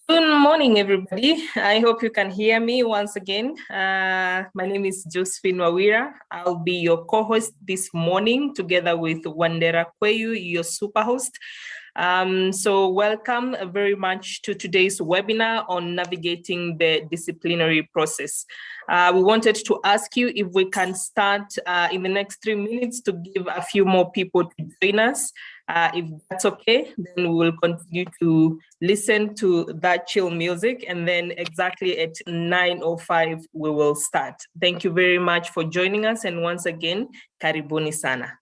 Good morning, everybody. I hope you can hear me once again. My name is Josephine Wawira. I'll be your co-host this morning together with Wandera Kweyu, your super host. So welcome very much to today's webinar on navigating the disciplinary process. We wanted to ask you if we can start in the next 3 minutes to give a few more people to join us. If that's okay, then we will continue to listen to that chill music, and then exactly at 9:05 we will start. Thank you very much for joining us, and once again, karibuni sana.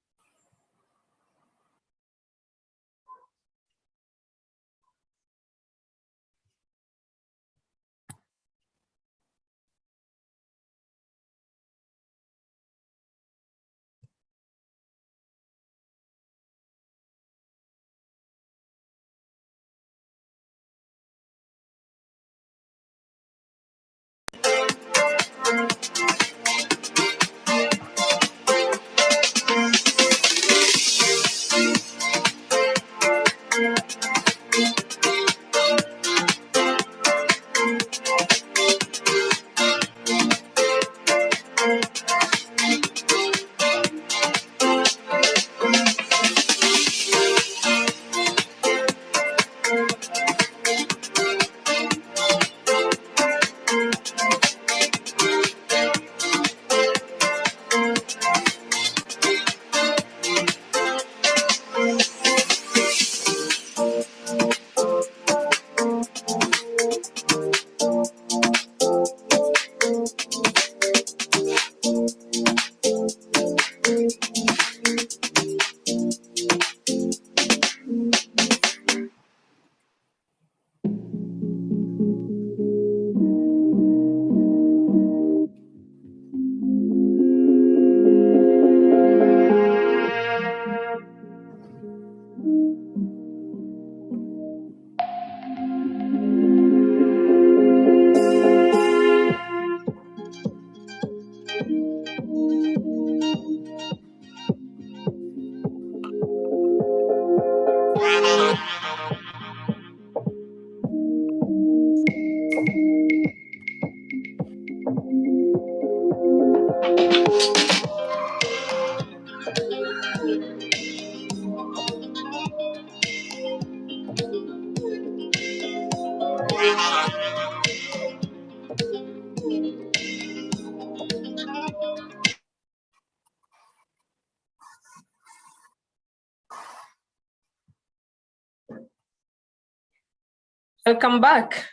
Welcome back.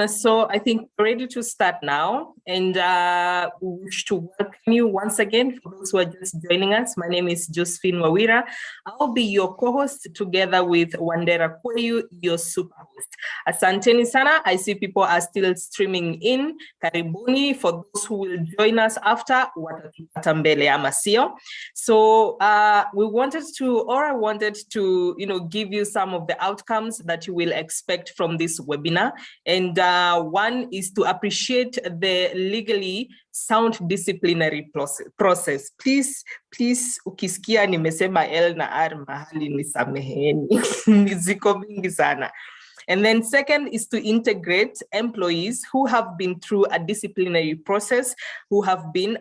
So I think we're ready to start now, and we wish to welcome you once again. For those who are just joining us, my name is Josephine Wawira. I'll be your co-host together with Wandera Kweyu, your super host. Asanteni sana. I see people are still streaming in. Karibuni. For those who will join us after, watatupata mbele ama sio. So I wanted to, give you some of the outcomes that you will expect from this webinar. And one is to appreciate the legally sound disciplinary process. Please, ukisikia nimesema L na R mahali nisameheni. Niziko mingi sana. And then second is to integrate employees who have been through a disciplinary process, who have been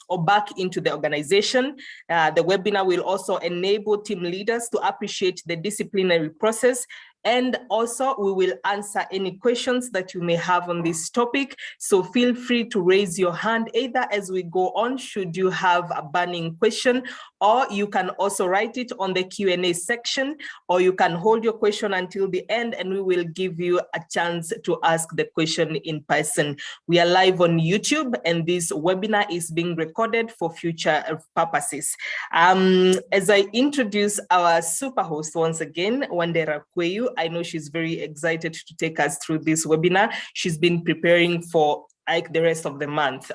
or back into the organization. The webinar will also enable team leaders to appreciate the disciplinary process. And also we will answer any questions that you may have on this topic. So feel free to raise your hand either as we go on, should you have a burning question, or you can also write it on the Q&A section, or you can hold your question until the end and we will give you a chance to ask the question in person. We are live on YouTube and this webinar is being recorded for future purposes. As I introduce our super host once again, Wandera Kweyu, I know she's very excited to take us through this webinar. She's been preparing for like the rest of the month.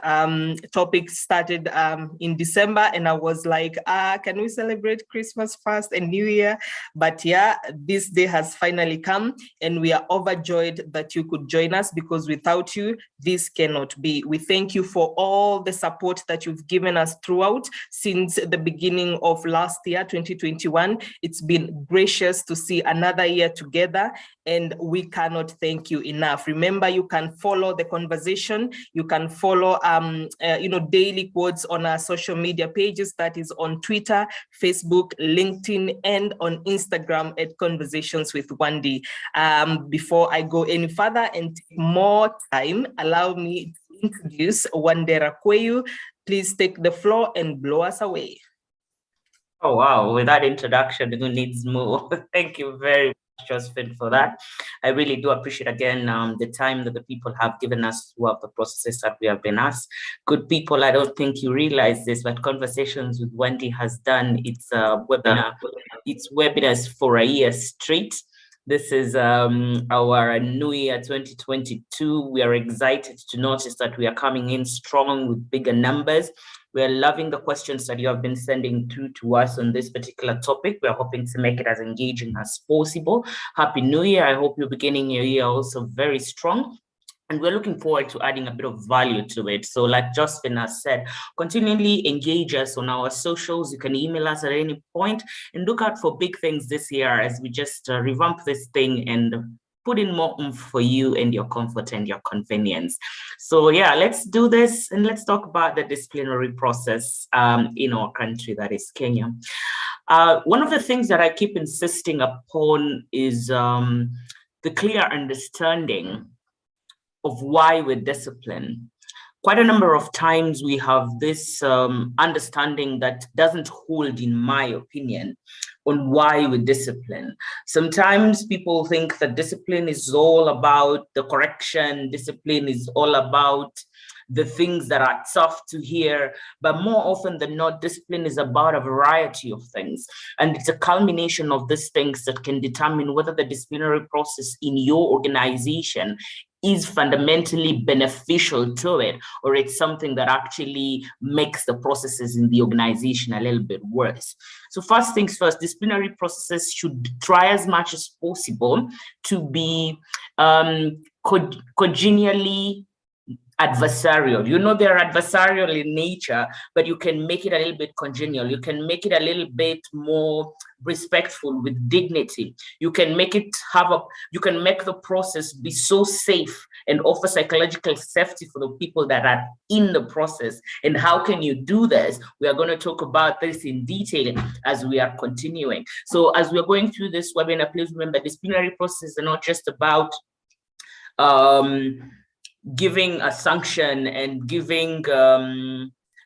Topic started in December, and I was like, can we celebrate Christmas first and New Year? But yeah, this day has finally come, and we are overjoyed that you could join us, because without you, this cannot be. We thank you for all the support that you've given us throughout since the beginning of last year, 2021. It's been gracious to see another year together, and we cannot thank you enough. Remember, you can follow the conversation. You can follow, daily quotes on our social media pages. That is on Twitter, Facebook, LinkedIn, and on Instagram at Conversations with Wendy. Before I go any further and take more time, allow me to introduce Wandera Kweyu. Please take the floor and blow us away. Oh, wow. With that introduction, who needs more? Thank you very much, Josephine, for that. I really do appreciate, again, the time that the people have given us throughout the processes that we have been asked. Good people, I don't think you realize this, but Conversations with Wendy has done its webinars for a year straight. This is our New Year 2022. We are excited to notice that we are coming in strong with bigger numbers. We are loving the questions that you have been sending through to us on this particular topic. We are hoping to make it as engaging as possible. Happy New Year. I hope you're beginning your year also very strong. And we're looking forward to adding a bit of value to it. So like Josephine has said, continually engage us on our socials. You can email us at any point, and look out for big things this year as we just revamp this thing and put in more oomph for you and your comfort and your convenience. So yeah, let's do this, and let's talk about the disciplinary process in our country, that is Kenya. One of the things that I keep insisting upon is the clear understanding of why we're disciplined. Quite a number of times we have this understanding that doesn't hold, in my opinion, on why we're disciplined. Sometimes people think that discipline is all about the correction, discipline is all about the things that are tough to hear, but more often than not, discipline is about a variety of things. And it's a culmination of these things that can determine whether the disciplinary process in your organization is fundamentally beneficial to it, or it's something that actually makes the processes in the organization a little bit worse. So first things first, disciplinary processes should try as much as possible to be congenially adversarial. You know, they're adversarial in nature, but you can make it a little bit congenial. You can make it a little bit more respectful, with dignity. You can make it you can make the process be so safe and offer psychological safety for the people that are in the process. And how can you do this? We are going to talk about this in detail as we are continuing. So as we're going through this webinar, please remember disciplinary processes are not just about giving a sanction and giving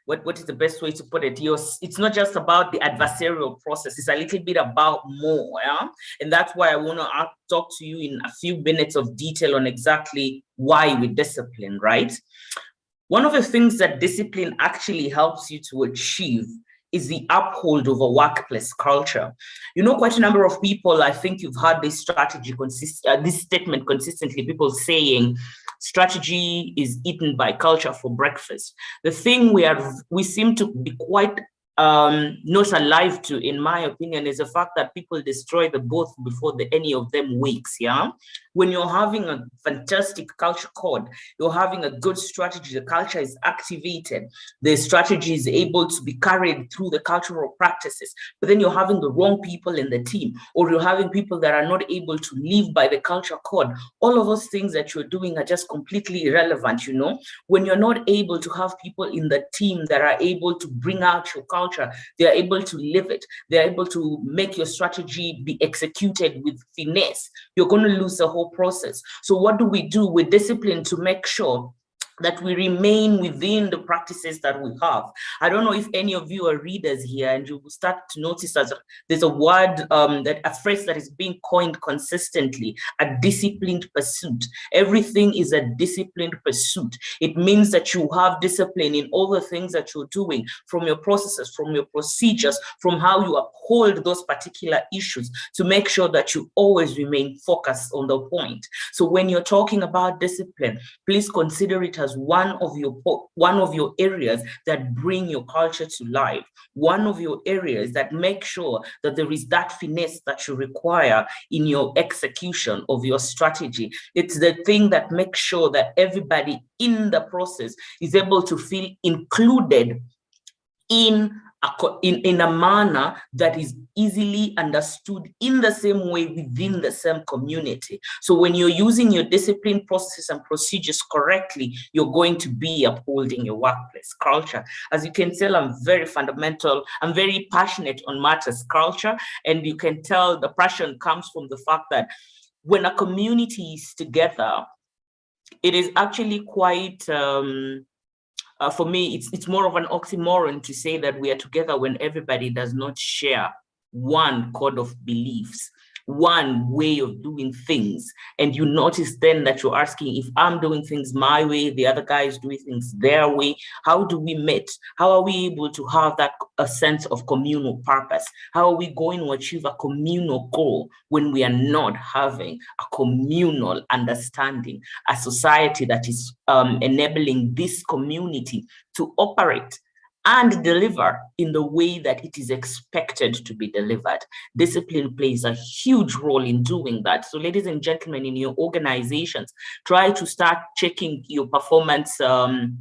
what is the best way to put it? It's not just about the adversarial process. It's a little bit about more, yeah? And that's why I want to talk to you in a few minutes of detail on exactly why we discipline, right? One of the things that discipline actually helps you to achieve is the uphold of a workplace culture. You know, quite a number of people, I think you've heard this this statement consistently, people saying, strategy is eaten by culture for breakfast. The thing we seem to be quite not alive to, in my opinion, is the fact that people destroy the both before any of them wakes, yeah? When you're having a fantastic culture code, you're having a good strategy, the culture is activated, the strategy is able to be carried through the cultural practices, but then you're having the wrong people in the team, or you're having people that are not able to live by the culture code. All of those things that you're doing are just completely irrelevant, you know? When you're not able to have people in the team that are able to bring out your culture, they are able to live it, they're able to make your strategy be executed with finesse, you're going to lose the whole process. So what do? We're disciplined to make sure that we remain within the practices that we have. I don't know if any of you are readers here, and you will start to notice that there's a word, a phrase that is being coined consistently, a disciplined pursuit. Everything is a disciplined pursuit. It means that you have discipline in all the things that you're doing, from your processes, from your procedures, from how you uphold those particular issues, to make sure that you always remain focused on the point. So when you're talking about discipline, please consider it as as one of your areas that bring your culture to life, one of your areas that make sure that there is that finesse that you require in your execution of your strategy. It's the thing that makes sure that everybody in the process is able to feel included in a manner that is easily understood in the same way within the same community. So when you're using your discipline processes and procedures correctly, you're going to be upholding your workplace culture. As you can tell, I'm very fundamental. I'm very passionate on matters culture. And you can tell the passion comes from the fact that when a community is together, it is actually quite, for me, it's more of an oxymoron to say that we are together when everybody does not share one code of beliefs, one way of doing things. And you notice then that you're asking, if I'm doing things my way, the other guy is doing things their way, how do we meet? How are we able to have a sense of communal purpose? How are we going to achieve a communal goal when we are not having a communal understanding, a society that is enabling this community to operate and deliver in the way that it is expected to be delivered? Discipline plays a huge role in doing that. So ladies and gentlemen, in your organizations, try to start checking your performance and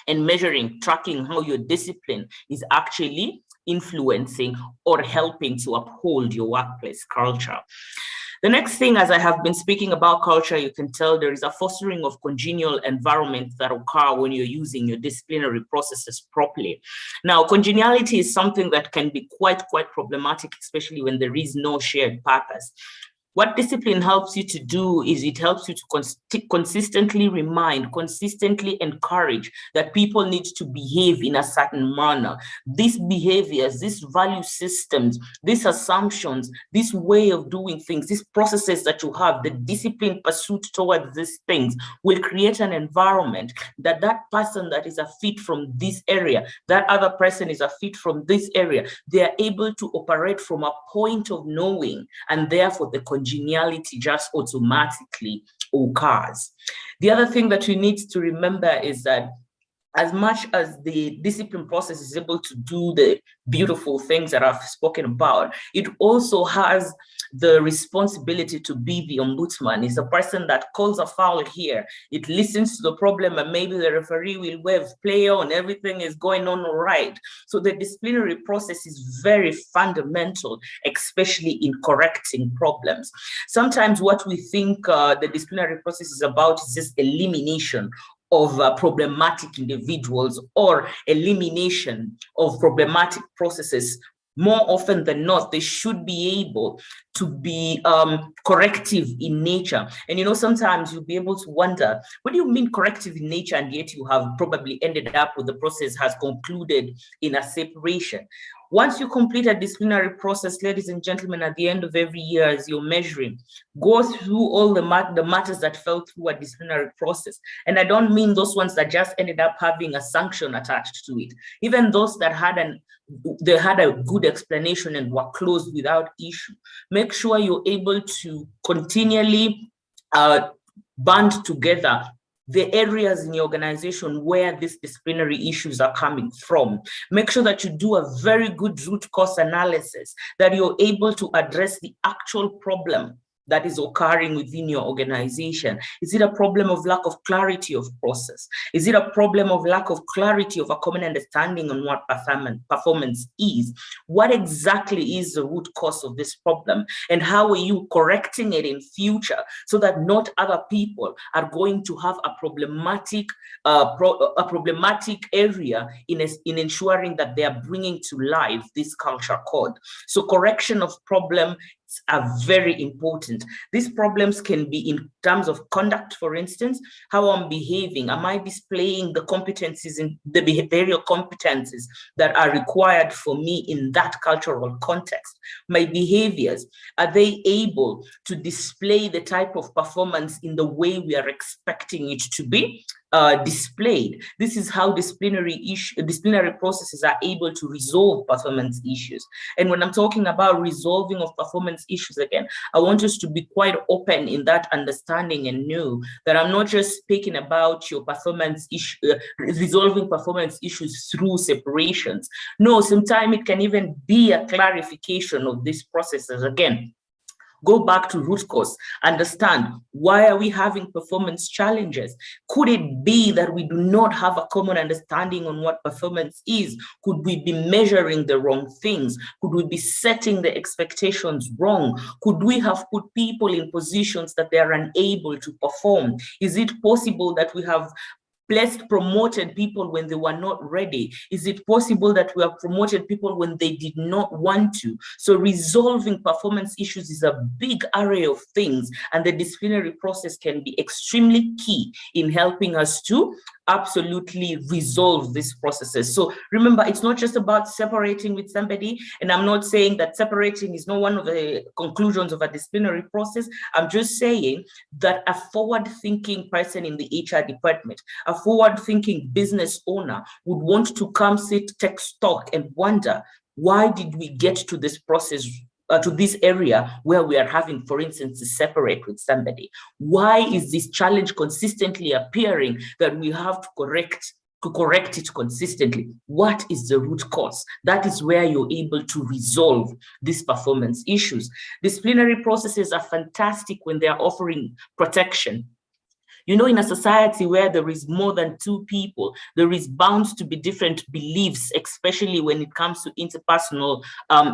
measuring, tracking how your discipline is actually influencing or helping to uphold your workplace culture. The next thing, as I have been speaking about culture, you can tell there is a fostering of congenial environments that occur when you're using your disciplinary processes properly. Now, congeniality is something that can be quite problematic, especially when there is no shared purpose. What discipline helps you to do is it helps you to consistently remind, consistently encourage that people need to behave in a certain manner. These behaviors, these value systems, these assumptions, this way of doing things, these processes that you have, the disciplined pursuit towards these things will create an environment that person that is a fit from this area, that other person is a fit from this area, they are able to operate from a point of knowing, and therefore the congeniality just automatically occurs. The other thing that you need to remember is that as much as the discipline process is able to do the beautiful things that I've spoken about, it also has the responsibility to be the ombudsman. It's a person that calls a foul here. It listens to the problem, and maybe the referee will wave play on, everything is going on all right. So the disciplinary process is very fundamental, especially in correcting problems. Sometimes what we think the disciplinary process is about is just elimination of problematic individuals or elimination of problematic processes. More often than not, they should be able to be corrective in nature. And sometimes you'll be able to wonder, what do you mean corrective in nature, and yet you have probably ended up with the process has concluded in a separation? Once you complete a disciplinary process, ladies and gentlemen, at the end of every year, as you're measuring, go through all the matters that fell through a disciplinary process. And I don't mean those ones that just ended up having a sanction attached to it. Even those that had a good explanation and were closed without issue. Make sure you're able to continually band together the areas in your organization where these disciplinary issues are coming from. Make sure that you do a very good root cause analysis, that you're able to address the actual problem that is occurring within your organization. Is it a problem of lack of clarity of process? Is it a problem of lack of clarity of a common understanding on what performance is? What exactly is the root cause of this problem? And how are you correcting it in future so that not other people are going to have a problematic area in ensuring that they are bringing to life this culture code? So correction of problem are very important. These problems can be in terms of conduct, for instance, how I'm behaving. Am I displaying the competencies in the behavioral competencies that are required for me in that cultural context? My behaviors, are they able to display the type of performance in the way we are expecting it to be? displayed. This is how disciplinary processes are able to resolve performance issues. And when I'm talking about resolving of performance issues, again, I want us to be quite open in that understanding and know that I'm not just speaking about your performance issue, resolving performance issues through separations. No, sometimes it can even be a clarification of these processes. Again, go back to root cause, understand why are we having performance challenges? Could it be that we do not have a common understanding on what performance is? Could we be measuring the wrong things? Could we be setting the expectations wrong? Could we have put people in positions that they are unable to perform? Is it possible that we have promoted people when they were not ready? Is it possible that we have promoted people when they did not want to? So resolving performance issues is a big array of things, and the disciplinary process can be extremely key in helping us to absolutely resolve these processes. So remember, it's not just about separating with somebody, and I'm not saying that separating is not one of the conclusions of a disciplinary process. I'm just saying that a forward-thinking person in the HR department, a forward-thinking business owner would want to come sit, take stock, and wonder, why did we get to this process, to this area where we are having, for instance, to separate with somebody? Why is this challenge consistently appearing that we have to correct it consistently? What is the root cause? That is where you're able to resolve these performance issues. Disciplinary processes are fantastic when they are offering protection. You know, in a society where there is more than two people, there is bound to be different beliefs, especially when it comes to interpersonal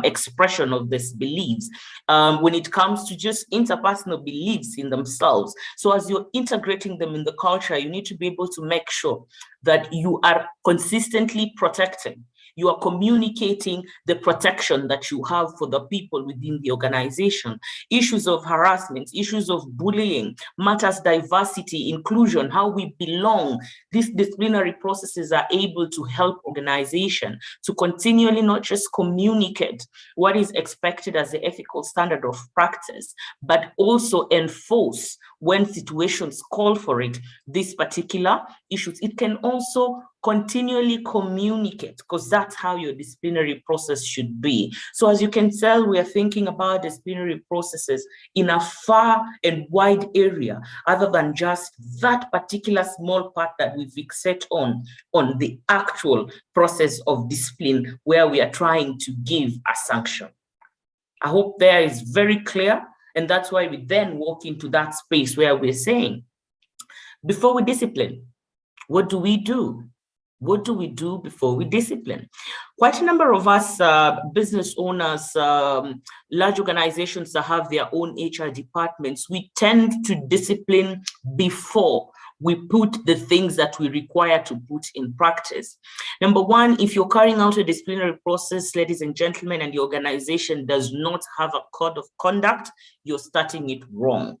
expression of these beliefs, when it comes to just interpersonal beliefs in themselves. So as you're integrating them in the culture, you need to be able to make sure that you are consistently protecting. You are communicating the protection that you have for the people within the organization. Issues of harassment, issues of bullying, matters diversity, inclusion, how we belong. These disciplinary processes are able to help organization to continually not just communicate what is expected as the ethical standard of practice, but also enforce, when situations call for it, these particular issues. It can also continually communicate, because that's how your disciplinary process should be. So as you can tell, we are thinking about disciplinary processes in a far and wide area, other than just that particular small part that we fixate on the actual process of discipline where we are trying to give a sanction. I hope there is very clear. And that's why we then walk into that space where we're saying, before we discipline, what do we do? What do we do before we discipline? Quite a number of us business owners, large organizations that have their own HR departments, we tend to discipline before we put the things that we require to put in practice. Number one, if you're carrying out a disciplinary process, ladies and gentlemen, and the organization does not have a code of conduct, you're starting it wrong.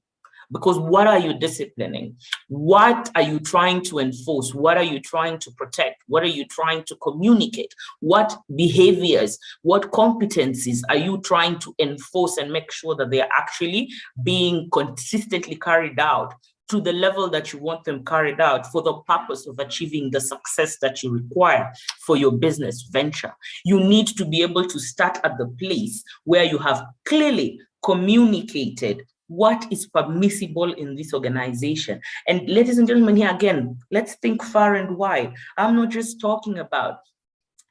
Because what are you disciplining? What are you trying to enforce? What are you trying to protect? What are you trying to communicate? What behaviors, what competencies are you trying to enforce and make sure that they are actually being consistently carried out to the level that you want them carried out for the purpose of achieving the success that you require for your business venture? You need to be able to start at the place where you have clearly communicated what is permissible in this organization. And ladies and gentlemen, here again, let's think far and wide. I'm not just talking about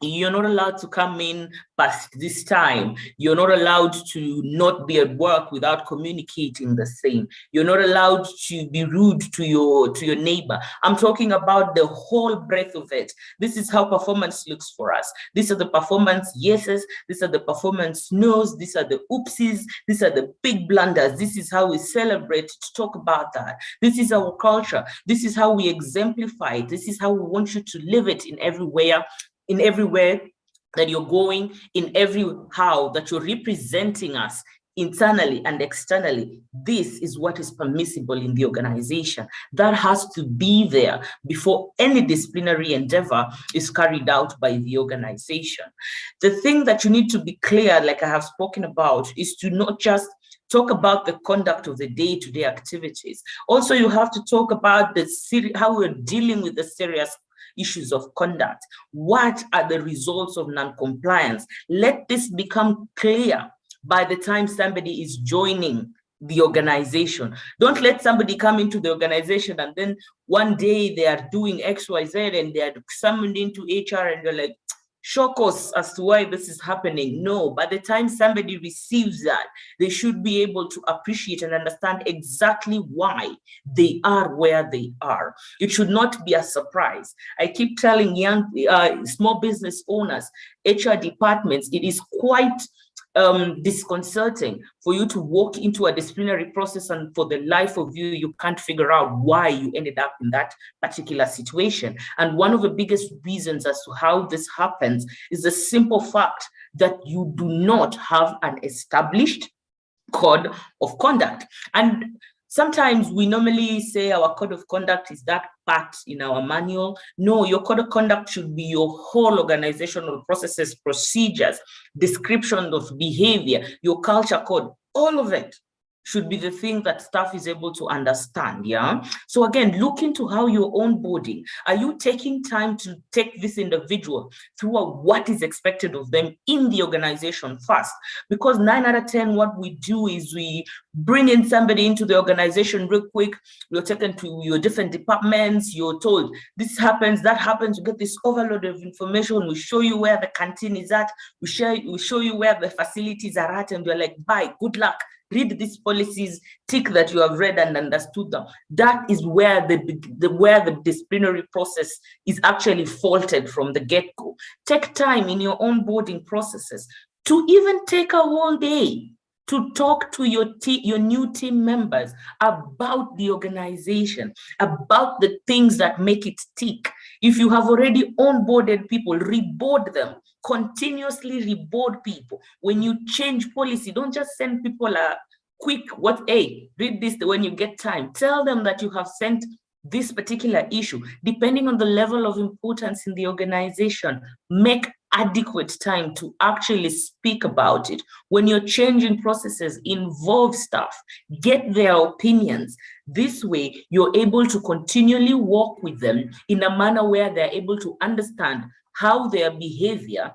you're not allowed to come in past this time. You're not allowed to not be at work without communicating the same. You're not allowed to be rude to your neighbor. I'm talking about the whole breadth of it. This is how performance looks for us. These are the performance yeses. These are the performance no's. These are the oopsies. These are the big blunders. This is how we celebrate to talk about that. This is our culture. This is how we exemplify it. This is how we want you to live it in everywhere that you're going, in every how that you're representing us internally and externally. This is what is permissible in the organization. That has to be there before any disciplinary endeavor is carried out by the organization. The thing that you need to be clear, like I have spoken about, is to not just talk about the conduct of the day-to-day activities. Also, you have to talk about how we're dealing with the serious issues of conduct. What are the results of non-compliance? Let this become clear by the time somebody is joining the organization. Don't let somebody come into the organization and then one day they are doing XYZ and they are summoned into HR and you're like, shock us as to why this is happening. No, by the time somebody receives that, they should be able to appreciate and understand exactly why they are where they are. It should not be a surprise. I keep telling young, small business owners, HR departments, it is quite disconcerting for you to walk into a disciplinary process and for the life of you, you can't figure out why you ended up in that particular situation. And one of the biggest reasons as to how this happens is the simple fact that you do not have an established code of conduct. And sometimes we normally say our code of conduct is that part in our manual. No, your code of conduct should be your whole organizational processes, procedures, description of behavior, your culture code, all of it should be the thing that staff is able to understand, yeah? So again, look into how you're onboarding. Are you taking time to take this individual through what is expected of them in the organization first? Because 9 out of 10, what we do is we bring in somebody into the organization real quick, you're taken to your different departments, you're told this happens, that happens, you get this overload of information, we show you where the canteen is at, we show you where the facilities are at, and you're like, bye, good luck. Read these policies, tick that you have read and understood them. That is where the disciplinary process is actually faulted from the get-go. Take time in your onboarding processes to even take a whole day to talk to your new team members about the organization, about the things that make it tick. If you have already onboarded people, reboard them. Continuously reboard people. When you change policy, don't just send people a quick, read this when you get time. Tell them that you have sent this particular issue. Depending on the level of importance in the organization, make adequate time to actually speak about it. When you're changing processes, involve staff, get their opinions. This way, you're able to continually work with them in a manner where they're able to understand how their behavior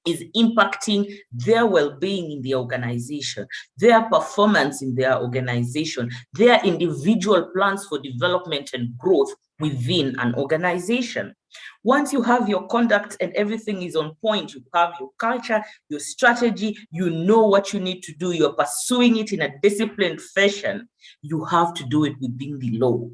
is impacting their well-being in the organization, their performance in their organization, their individual plans for development and growth within an organization. Once you have your conduct and everything is on point, you have your culture, your strategy, you know what you need to do, you're pursuing it in a disciplined fashion, you have to do it within the law.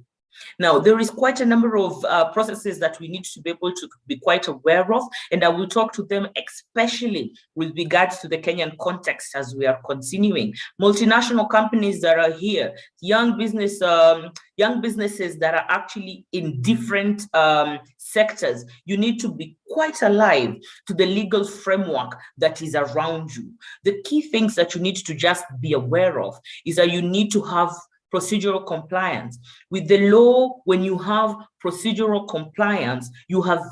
Now, there is quite a number of processes that we need to be able to be quite aware of, and I will talk to them especially with regards to the Kenyan context as we are continuing. Multinational companies that are here, young businesses that are actually in different sectors, you need to be quite alive to the legal framework that is around you. The key things that you need to just be aware of is that you need to have procedural compliance. With the law, when you have procedural compliance, you have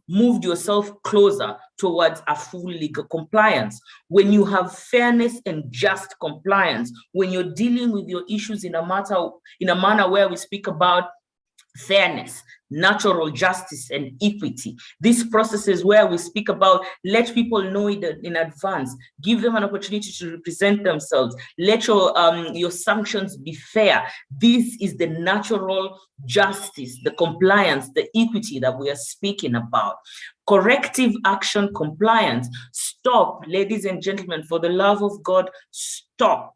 moved yourself closer towards a full legal compliance. When you have fairness and just compliance, when you're dealing with your issues in a manner where we speak about fairness, natural justice, and equity. These processes where we speak about let people know in advance, give them an opportunity to represent themselves, let your sanctions be fair. This is the natural justice, the compliance, the equity that we are speaking about. Corrective action compliance. Stop, ladies and gentlemen, for the love of God, stop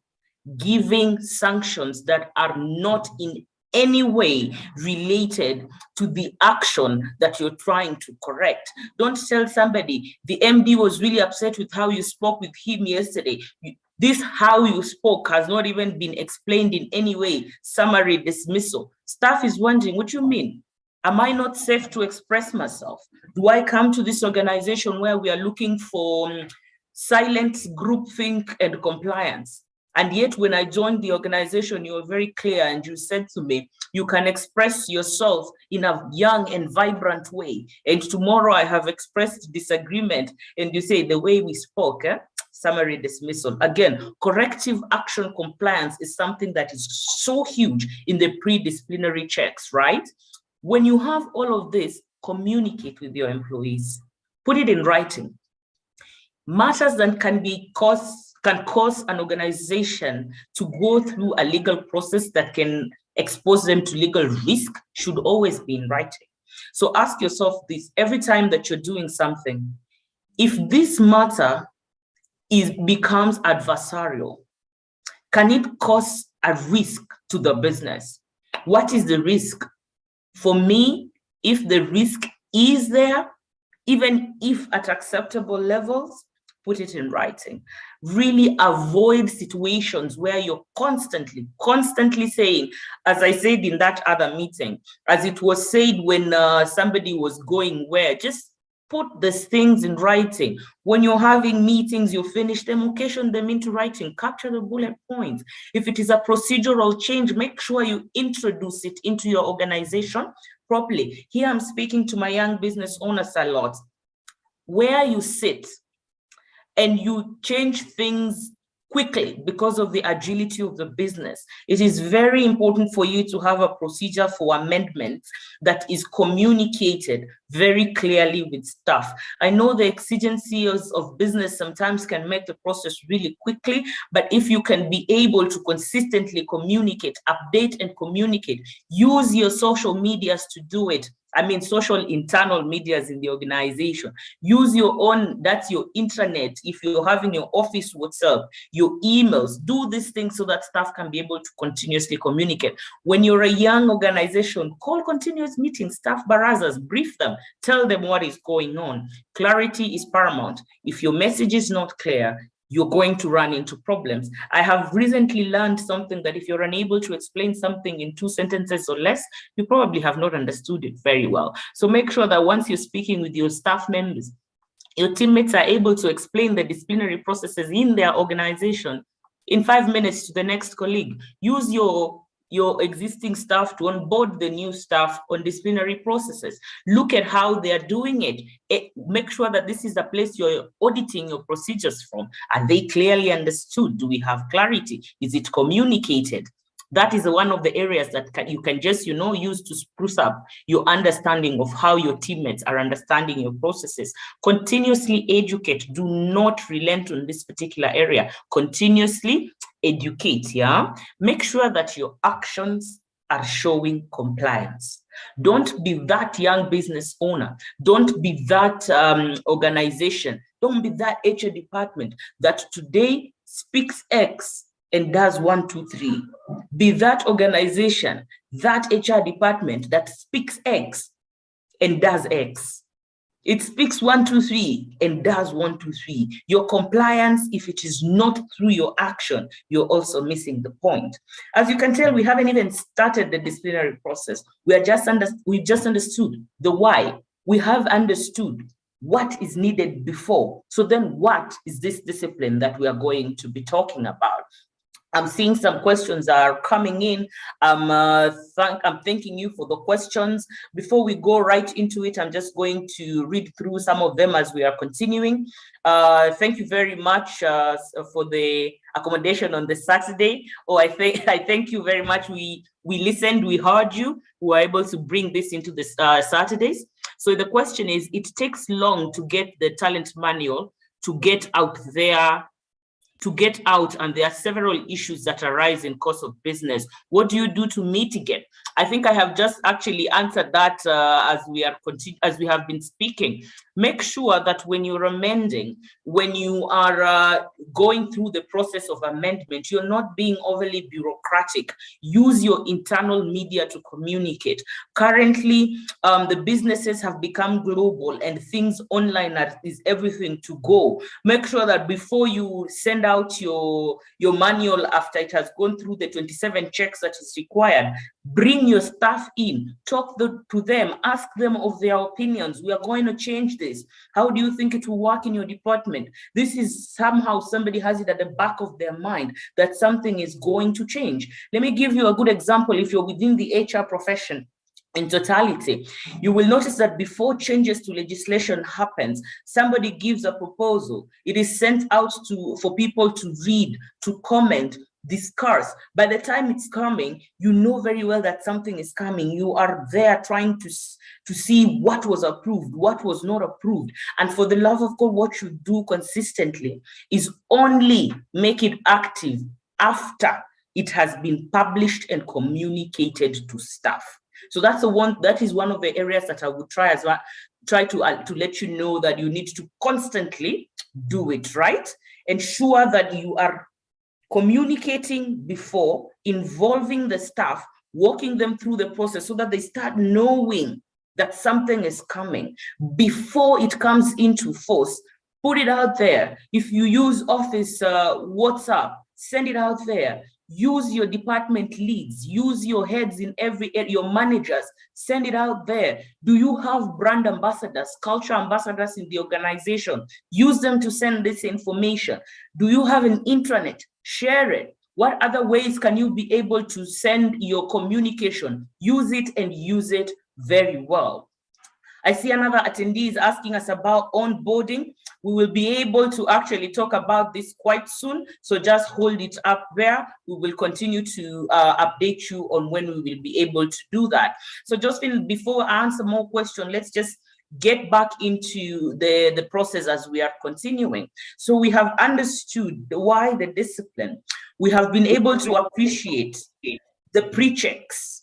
giving sanctions that are not in any way related to the action that you're trying to correct. Don't tell somebody the MD was really upset with how you spoke with him yesterday. This how you spoke has not even been explained in any way. Summary dismissal. Staff is wondering, what you mean? Am I not safe to express myself? Do I come to this organization where we are looking for silent groupthink and compliance? And yet when I joined the organization, you were very clear and you said to me, you can express yourself in a young and vibrant way. And tomorrow I have expressed disagreement and you say the way we spoke, summary dismissal. Again, corrective action compliance is something that is so huge in the pre-disciplinary checks, right? When you have all of this, communicate with your employees. Put it in writing. Matters that can cause an organization to go through a legal process that can expose them to legal risk should always be in writing. So ask yourself this every time that you're doing something. If this matter becomes adversarial, can it cause a risk to the business? What is the risk? For me, if the risk is there, even if at acceptable levels, put it in writing. Really avoid situations where you're constantly saying, as I said in that other meeting, as it was said when somebody was going where, just put these things in writing. When you're having meetings, you finish them, occasion them into writing, capture the bullet points. If it is a procedural change, make sure you introduce it into your organization properly. Here I'm speaking to my young business owners a lot. Where you sit and you change things quickly because of the agility of the business, it is very important for you to have a procedure for amendments that is communicated very clearly with staff. I know the exigencies of business sometimes can make the process really quickly, but if you can be able to consistently communicate, update and communicate, use your social medias to do it. I mean, social internal medias in the organization. Use your own, that's your intranet. If you're having your office WhatsApp, your emails, do these things so that staff can be able to continuously communicate. When you're a young organization, call continuous meetings, staff barazas, brief them, tell them what is going on. Clarity is paramount. If your message is not clear, you're going to run into problems. I have recently learned something that if you're unable to explain something in 2 sentences or less, you probably have not understood it very well. So make sure that once you're speaking with your staff members, your teammates are able to explain the disciplinary processes in their organization in 5 minutes to the next colleague. Use your existing staff to onboard the new staff on disciplinary processes. Look at how they are doing it. Make sure that this is a place you're auditing your procedures from. Are they clearly understood? Do we have clarity? Is it communicated? That is one of the areas that you can just, use to spruce up your understanding of how your teammates are understanding your processes. Continuously educate. Do not relent on this particular area. Continuously educate, yeah? Make sure that your actions are showing compliance. Don't be that young business owner. Don't be that organization. Don't be that HR department that today speaks X and does 1, 2, 3. Be that organization, that HR department that speaks X and does X. It speaks 1, 2, 3 and does 1, 2, 3. Your compliance, if it is not through your action, you're also missing the point. As you can tell, we haven't even started the disciplinary process. We've just understood the why. We have understood what is needed before. So then what is this discipline that we are going to be talking about? I'm seeing some questions are coming in. I'm thanking you for the questions. Before we go right into it, I'm just going to read through some of them as we are continuing. Thank you very much for the accommodation on the Saturday. Oh, I thank you very much. We listened, we heard you. We were able to bring this into the Saturdays. So the question is, it takes long to get the talent manual to get out there, and there are several issues that arise in course of business. What do you do to mitigate? I think I have just actually answered that as we have been speaking. Make sure that when you're amending, when you are going through the process of amendment, you're not being overly bureaucratic. Use your internal media to communicate. Currently, the businesses have become global and things online is everything to go. Make sure that before you send out your manual after it has gone through the 27 checks that is required, bring your staff in, talk to them, ask them of their opinions. We are going to change this. How do you think it will work in your department? This is somehow somebody has it at the back of their mind that something is going to change. Let me give you a good example. If you're within the HR profession, in totality, you will notice that before changes to legislation happens, somebody gives a proposal. It is sent out for people to read, to comment, discuss. By the time it's coming, you know very well that something is coming. You are there trying to see what was approved, what was not approved. And for the love of God, what you do consistently is only make it active after it has been published and communicated to staff. So that is one of the areas that I would try to let you know that you need to constantly do it, right? Ensure that you are communicating before, involving the staff, walking them through the process so that they start knowing that something is coming before it comes into force. Put it out there. If you use Office WhatsApp, send it out there. Use your department leads, use your heads in every area, your managers, send it out there. Do you have brand ambassadors, culture ambassadors in the organization? Use them to send this information. Do you have an intranet? Share it. What other ways can you be able to send your communication? Use it and use it very well. I see another attendee is asking us about onboarding. We will be able to actually talk about this quite soon. So just hold it up there. We will continue to update you on when we will be able to do that. So Josephine, before I answer more questions, let's just get back into the process as we are continuing. So we have understood why the discipline. We have been able to appreciate the pre-checks.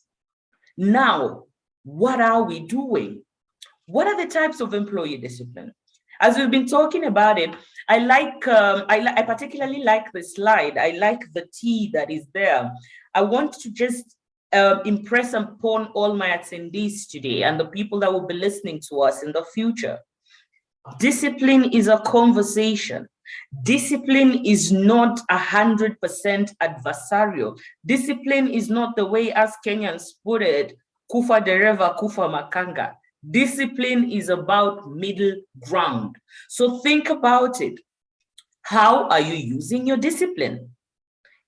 Now, what are we doing? What are the types of employee discipline? As we've been talking about it, I particularly like the slide. I like the T that is there. I want to just impress upon all my attendees today and the people that will be listening to us in the future. Discipline is a conversation. Discipline is not 100% adversarial. Discipline is not the way us Kenyans put it, kufa dereva, kufa makanga. Discipline is about middle ground. So think about it. How are you using your discipline?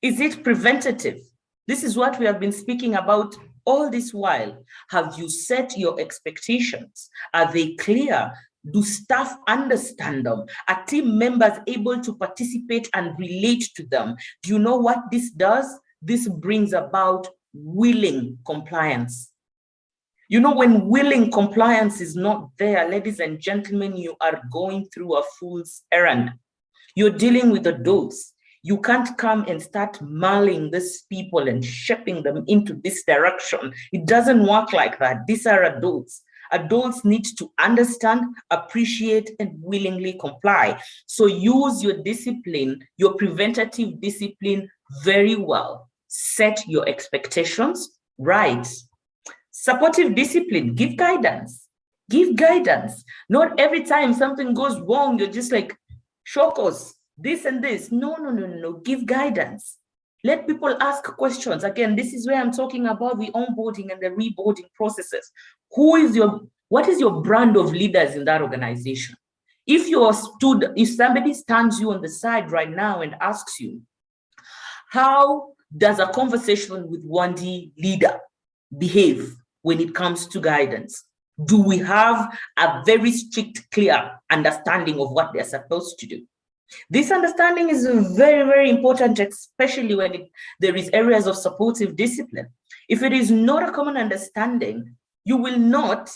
Is it preventative? This is what we have been speaking about all this while. Have you set your expectations? Are they clear? Do staff understand them? Are team members able to participate and relate to them? Do you know what this does? This brings about willing compliance. You know, when willing compliance is not there, ladies and gentlemen, you are going through a fool's errand. You're dealing with adults. You can't come and start mulling these people and shaping them into this direction. It doesn't work like that. These are adults. Adults need to understand, appreciate, and willingly comply. So use your discipline, your preventative discipline very well. Set your expectations right. Supportive discipline, give guidance. Give guidance. Not every time something goes wrong, you're just like, shock us, this and this. No. Give guidance. Let people ask questions. Again, this is where I'm talking about the onboarding and the reboarding processes. What is your brand of leaders in that organization? If somebody stands you on the side right now and asks you, how does a conversation with 1D leader behave when it comes to guidance? Do we have a very strict, clear understanding of what they're supposed to do? This understanding is very, very important, especially when there is areas of supportive discipline. If it is not a common understanding, you will not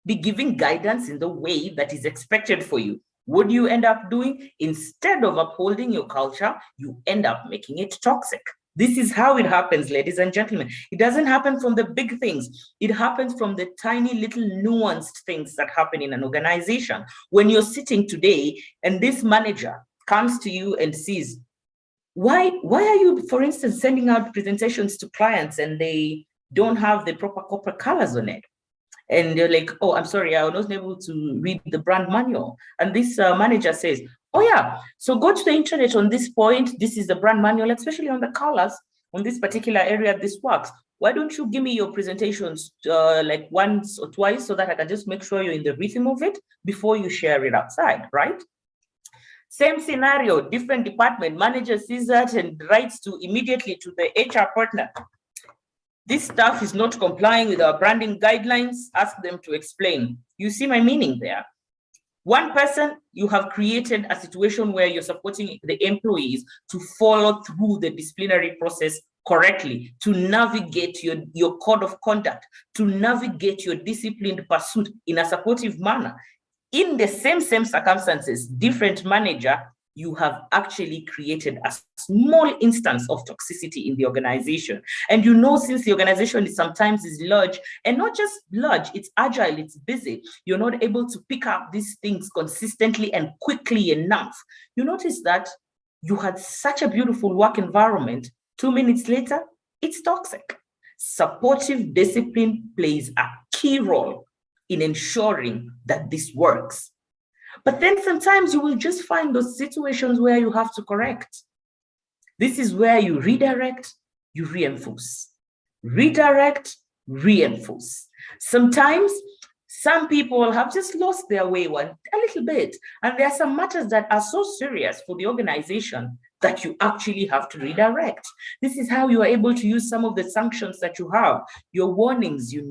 be giving guidance in the way that is expected for you. What do you end up doing? Instead of upholding your culture, you end up making it toxic. This is how it happens, ladies and gentlemen. It doesn't happen from the big things. It happens from the tiny little nuanced things that happen in an organization. When you're sitting today and this manager comes to you and says, why are you, for instance, sending out presentations to clients and they don't have the proper corporate colors on it? And they're like, oh, I'm sorry, I was not able to read the brand manual. And this manager says, oh yeah, so go to the internet on this point. This is the brand manual, especially on the colors, on this particular area, this works. Why don't you give me your presentations like once or twice so that I can just make sure you're in the rhythm of it before you share it outside, right? Same scenario, different department, manager sees that and writes immediately to the HR partner. this staff is not complying with our branding guidelines, ask them to explain. You see my meaning there? One person, you have created a situation where you're supporting the employees to follow through the disciplinary process correctly, to navigate your code of conduct, to navigate your disciplined pursuit in a supportive manner. In the same circumstances, different manager, you have actually created a small instance of toxicity in the organization. And you know, since the organization is sometimes large, and not just large, it's agile, it's busy, you're not able to pick up these things consistently and quickly enough. You notice that you had such a beautiful work environment, 2 minutes later, it's toxic. Supportive discipline plays a key role in ensuring that this works. But then sometimes you will just find those situations where you have to correct. This is where you redirect, you reinforce. Redirect, reinforce. Sometimes some people have just lost their way a little bit, and there are some matters that are so serious for the organization that you actually have to redirect. This is how you are able to use some of the sanctions that you have, your warnings, you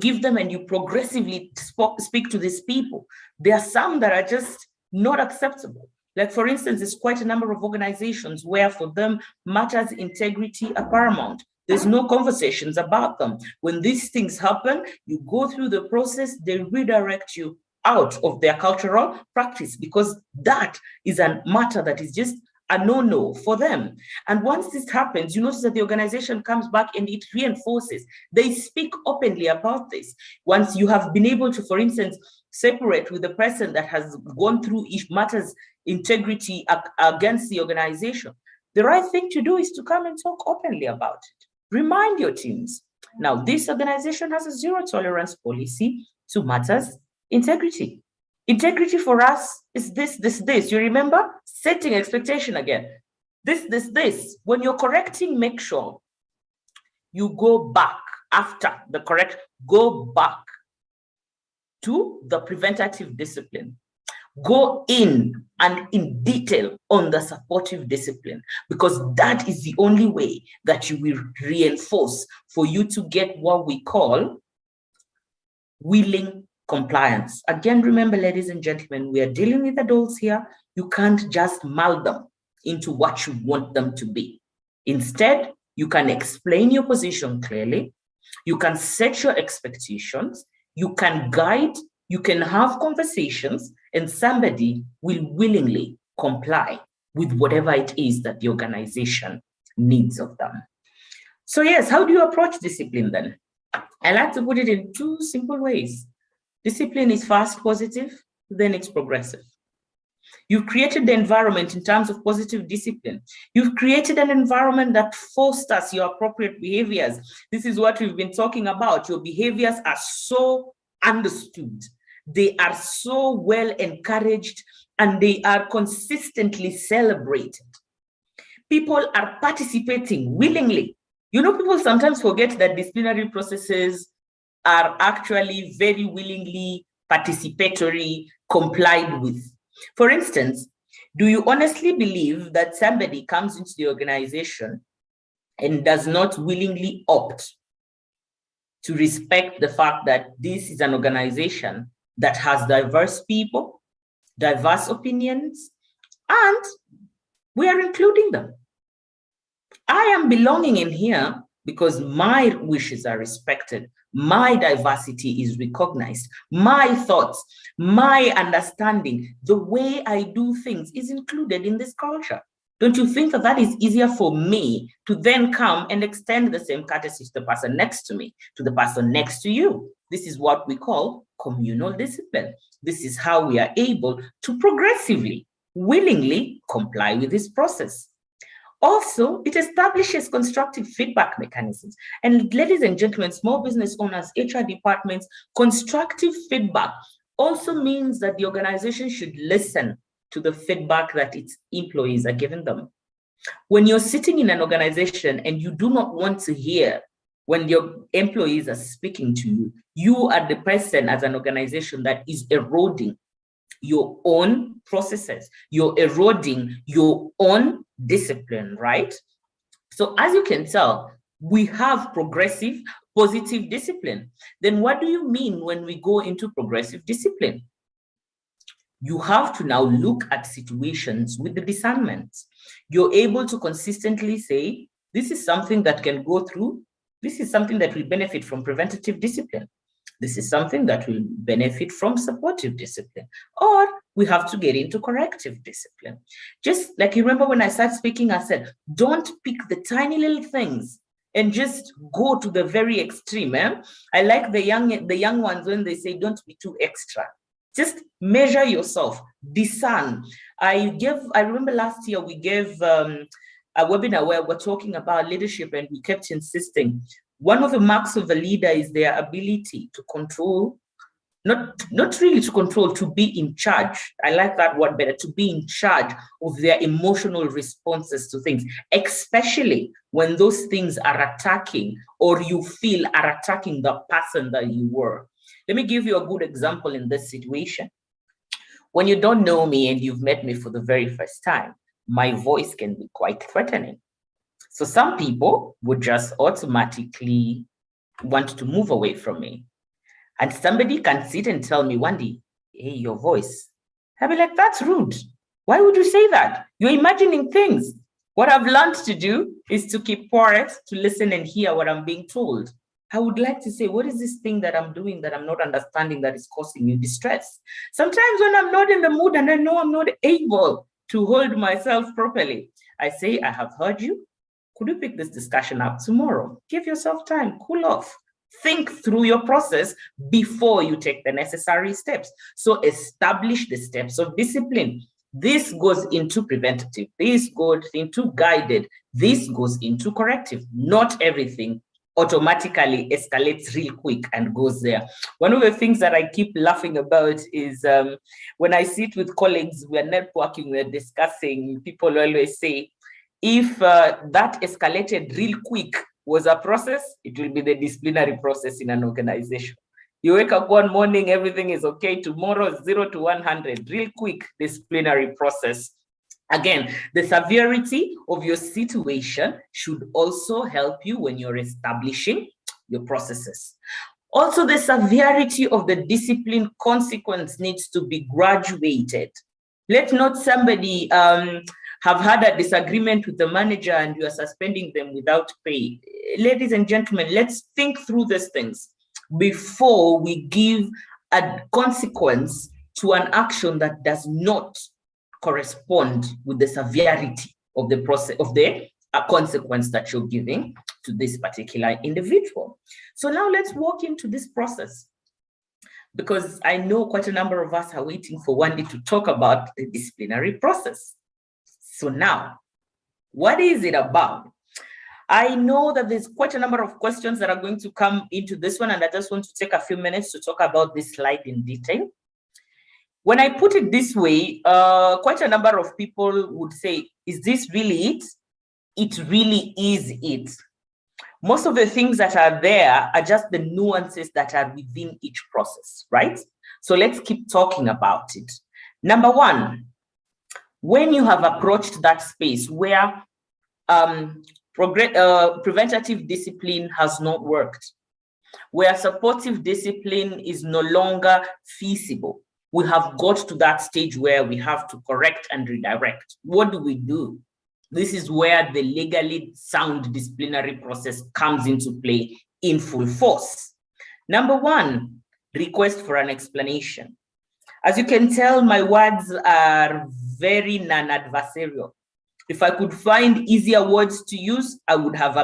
give them and you progressively speak to these people. There are some that are just not acceptable. Like, for instance, there's quite a number of organizations where for them matters integrity are paramount. There's no conversations about them. When these things happen, you go through the process, they redirect you out of their cultural practice, because that is a matter that is just a no-no for them. And once this happens, you notice that the organization comes back and it reinforces. They speak openly about this. Once you have been able to, for instance, separate with the person that has gone through each matters integrity against the organization, the right thing to do is to come and talk openly about it. Remind your teams. Now, this organization has a zero tolerance policy to matters integrity. Integrity for us is this. You remember? Setting expectation again. This. When you're correcting, make sure you go back after the correct, go back to the preventative discipline. Go in and in detail on the supportive discipline, because that is the only way that you will reinforce for you to get what we call willing compliance. Again, remember, ladies and gentlemen, we are dealing with adults here. You can't just mold them into what you want them to be. Instead, you can explain your position clearly. You can set your expectations. You can guide. You can have conversations, and somebody will willingly comply with whatever it is that the organization needs of them. So yes, how do you approach discipline then? I like to put it in two simple ways. Discipline is first positive, then it's progressive. You've created the environment in terms of positive discipline. You've created an environment that fosters your appropriate behaviors. This is what we've been talking about. Your behaviors are so understood. They are so well encouraged, and they are consistently celebrated. People are participating willingly. People sometimes forget that disciplinary processes are actually very willingly participatory, complied with. For instance, do you honestly believe that somebody comes into the organization and does not willingly opt to respect the fact that this is an organization that has diverse people, diverse opinions, and we are including them? I am belonging in here because my wishes are respected. My diversity is recognized. My thoughts, my understanding, the way I do things is included in this culture. Don't you think that is easier for me to then come and extend the same courtesy to the person next to me, to the person next to you? This is what we call communal discipline. This is how we are able to progressively, willingly comply with this process. Also, it establishes constructive feedback mechanisms. And ladies and gentlemen, small business owners, HR departments, constructive feedback also means that the organization should listen to the feedback that its employees are giving them. When you're sitting in an organization and you do not want to hear when your employees are speaking to you, you are the person as an organization that is eroding your own processes. You're eroding your own discipline, right? So as you can tell, we have progressive, positive discipline. Then what do you mean when we go into progressive discipline? You have to now look at situations with the discernment. You're able to consistently say, this is something that can go through. This is something that will benefit from preventative discipline. This is something that will benefit from supportive discipline. Or we have to get into corrective discipline. Just like you remember when I started speaking, I said, don't pick the tiny little things and just go to the very extreme. I like the young ones when they say, don't be too extra. Just measure yourself, discern. I remember last year we gave a webinar where we're talking about leadership, and we kept insisting one of the marks of a leader is their ability to control, not really to control, to be in charge. I like that word better, to be in charge of their emotional responses to things, especially when those things are attacking, or you feel are attacking the person that you were. Let me give you a good example in this situation. When you don't know me and you've met me for the very first time, my voice can be quite threatening. So some people would just automatically want to move away from me. And somebody can sit and tell me one day, hey, your voice. I'll be like, that's rude. Why would you say that? You're imagining things. What I've learned to do is to keep quiet, to listen and hear what I'm being told. I would like to say, what is this thing that I'm doing that I'm not understanding that is causing you distress? Sometimes when I'm not in the mood and I know I'm not able to hold myself properly, I say, I have heard you. Could you pick this discussion up tomorrow? Give yourself time, cool off. Think through your process before you take the necessary steps. So establish the steps of discipline. This goes into preventative. This goes into guided. This goes into corrective. Not everything automatically escalates real quick and goes there. One of the things that I keep laughing about is when I sit with colleagues, we're networking, we're discussing, people always say, if that escalated real quick was a process, it will be the disciplinary process in an organization. You wake up one morning, everything is okay. Tomorrow, 0 to 100, real quick disciplinary process. Again, the severity of your situation should also help you when you're establishing your processes. Also, the severity of the discipline consequence needs to be graduated. Let not somebody have had a disagreement with the manager and you are suspending them without pay. Ladies and gentlemen, let's think through these things before we give a consequence to an action that does not correspond with the severity of the process, of the consequence that you're giving to this particular individual. So now let's walk into this process, because I know quite a number of us are waiting for one day to talk about the disciplinary process. So now, what is it about? I know that there's quite a number of questions that are going to come into this one, and I just want to take a few minutes to talk about this slide in detail. When I put it this way, quite a number of people would say, is this really it? It really is it. Most of the things that are there are just the nuances that are within each process, right? So let's keep talking about it. Number one, when you have approached that space where preventative discipline has not worked, where supportive discipline is no longer feasible, we have got to that stage where we have to correct and redirect. What do? This is where the legally sound disciplinary process comes into play in full force. Number one, request for an explanation. As you can tell, my words are very non-adversarial. If I could find easier words to use, I would have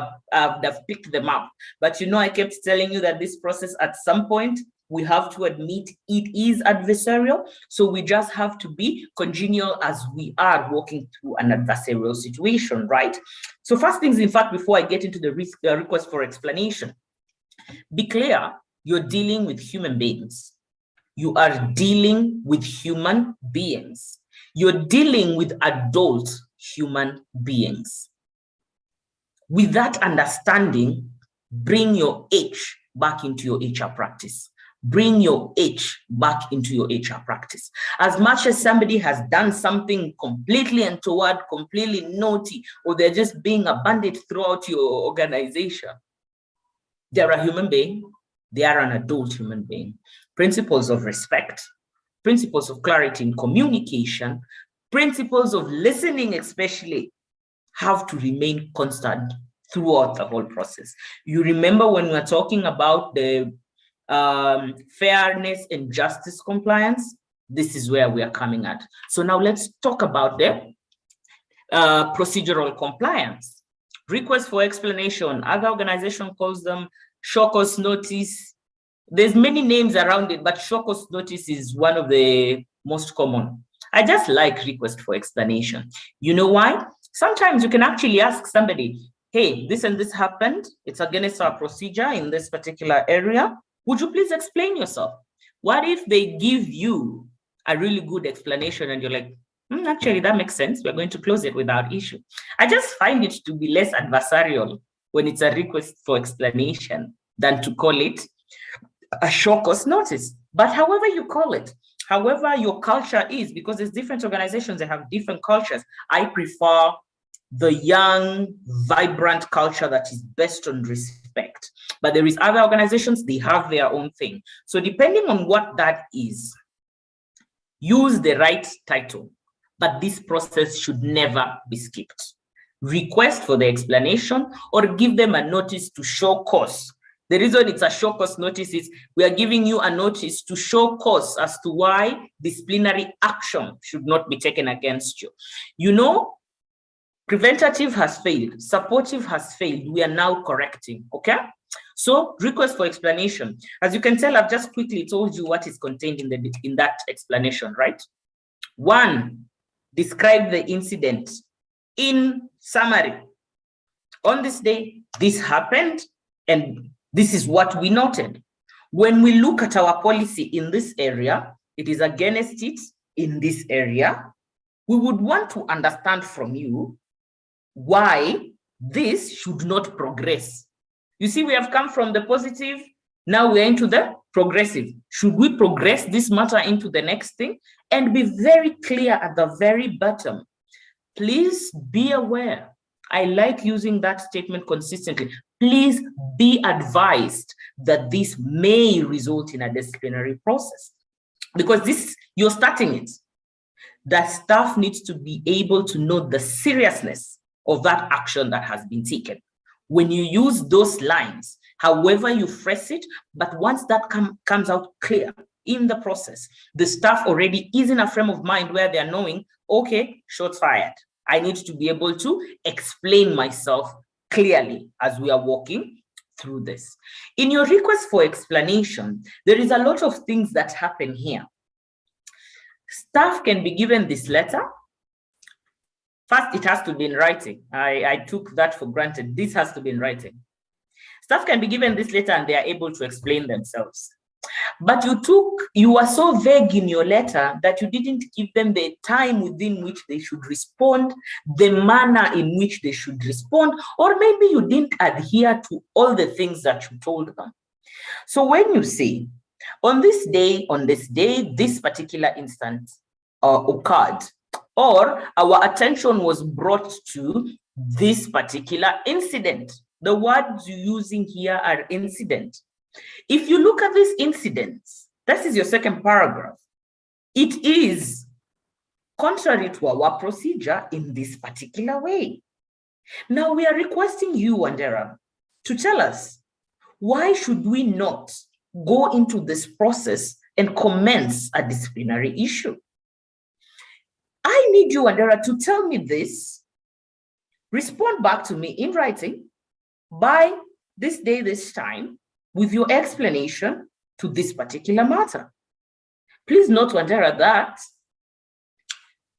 picked them up. But you know, I kept telling you that this process at some point, we have to admit it is adversarial. So we just have to be congenial as we are walking through an adversarial situation, right? So first things, in fact, before I get into the request for explanation, be clear, you're dealing with human beings. You are dealing with human beings. You're dealing with adult human beings. With that understanding, bring your H back into your HR practice. Bring your H back into your HR practice. As much as somebody has done something completely untoward, completely naughty, or they're just being a bandit throughout your organization, they're a human being. They are an adult human being. Principles of respect, principles of clarity in communication, principles of listening especially have to remain constant throughout the whole process. You remember when we were talking about the fairness and justice compliance, this is where we are coming at. So now let's talk about the procedural compliance. Request for explanation, other organization calls them show cause notice. There's many names around it, but show cause notice is one of the most common. I just like request for explanation. You know why? Sometimes you can actually ask somebody, hey, this and this happened. It's against our procedure in this particular area. Would you please explain yourself? What if they give you a really good explanation and you're like, actually, that makes sense. We're going to close it without issue. I just find it to be less adversarial when it's a request for explanation than to call it a show cause notice. But however you call it, however your culture is, because there's different organizations that have different cultures. I prefer the young, vibrant culture that is based on respect. But there is other organizations, they have their own thing. So depending on what that is, use the right title. But this process should never be skipped. Request for the explanation or give them a notice to show cause. The reason it's a show cause notice is we are giving you a notice to show cause as to why disciplinary action should not be taken against you. You know, preventative has failed, supportive has failed. We are now correcting, okay? So request for explanation. As you can tell, I've just quickly told you what is contained in that explanation, right? 1, describe the incident in summary. On this day, this happened, and this is what we noted. When we look at our policy in this area, it is against it in this area. We would want to understand from you why this should not progress. You see, we have come from the positive, now we're into the progressive. Should we progress this matter into the next thing? And be very clear at the very bottom. Please be aware. I like using that statement consistently. Please be advised that this may result in a disciplinary process. Because this, you're starting it. The staff needs to be able to know the seriousness of that action that has been taken. When you use those lines, however you phrase it, but once that comes out clear in the process, the staff already is in a frame of mind where they're knowing, okay, shots fired. I need to be able to explain myself clearly as we are walking through this. In your request for explanation, there is a lot of things that happen here. Staff can be given this letter. First, it has to be in writing. I took that for granted. This has to be in writing. Staff can be given this letter and they are able to explain themselves. But you were so vague in your letter that you didn't give them the time within which they should respond, the manner in which they should respond, or maybe you didn't adhere to all the things that you told them. So when you say, on this day, this particular instance occurred, or our attention was brought to this particular incident. The words you're using here are incident. If you look at this incident, that is your second paragraph. It is contrary to our procedure in this particular way. Now we are requesting you, Wandera, to tell us, why should we not go into this process and commence a disciplinary issue? I need you, Wandera, to tell me this, respond back to me in writing by this day, this time, with your explanation to this particular matter. Please note, Wandera, that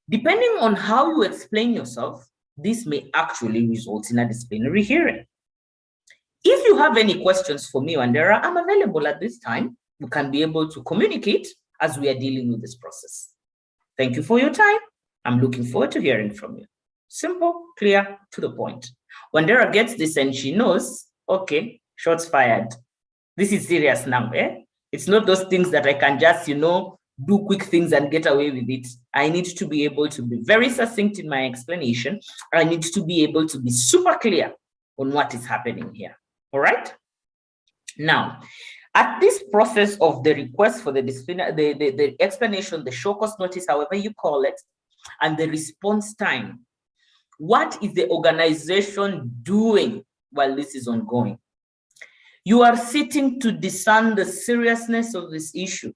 depending on how you explain yourself, this may actually result in a disciplinary hearing. If you have any questions for me, Wandera, I'm available at this time. You can be able to communicate as we are dealing with this process. Thank you for your time. I'm looking forward to hearing from you. Simple, clear, to the point. Wandera gets this and she knows, okay, shots fired. This is serious now, eh? It's not those things that I can just, do quick things and get away with it. I need to be able to be very succinct in my explanation. I need to be able to be super clear on what is happening here. All right. Now, at this process of the request for the disciplinary, the explanation, the show cause notice, however you call it, and the response time, what is the organization doing while this is ongoing? You are sitting to discern the seriousness of this issue.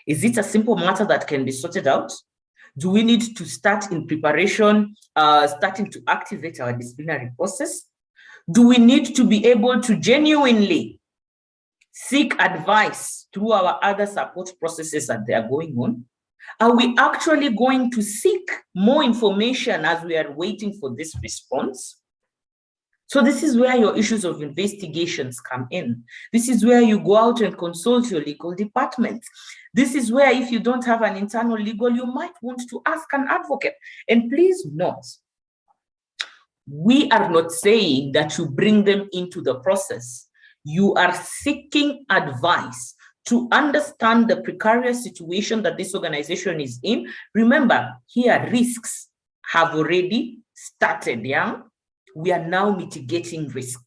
Is it a simple matter that can be sorted out? Do we need to start in preparation, starting to activate our disciplinary process? Do we need to be able to genuinely seek advice through our other support processes that they are going on? Are we actually going to seek more information as we are waiting for this response? So this is where your issues of investigations come in. This is where you go out and consult your legal department. This is where, if you don't have an internal legal, you might want to ask an advocate. And please note, we are not saying that you bring them into the process. You are seeking advice to understand the precarious situation that this organization is in. Remember, here risks have already started, yeah? We are now mitigating risk.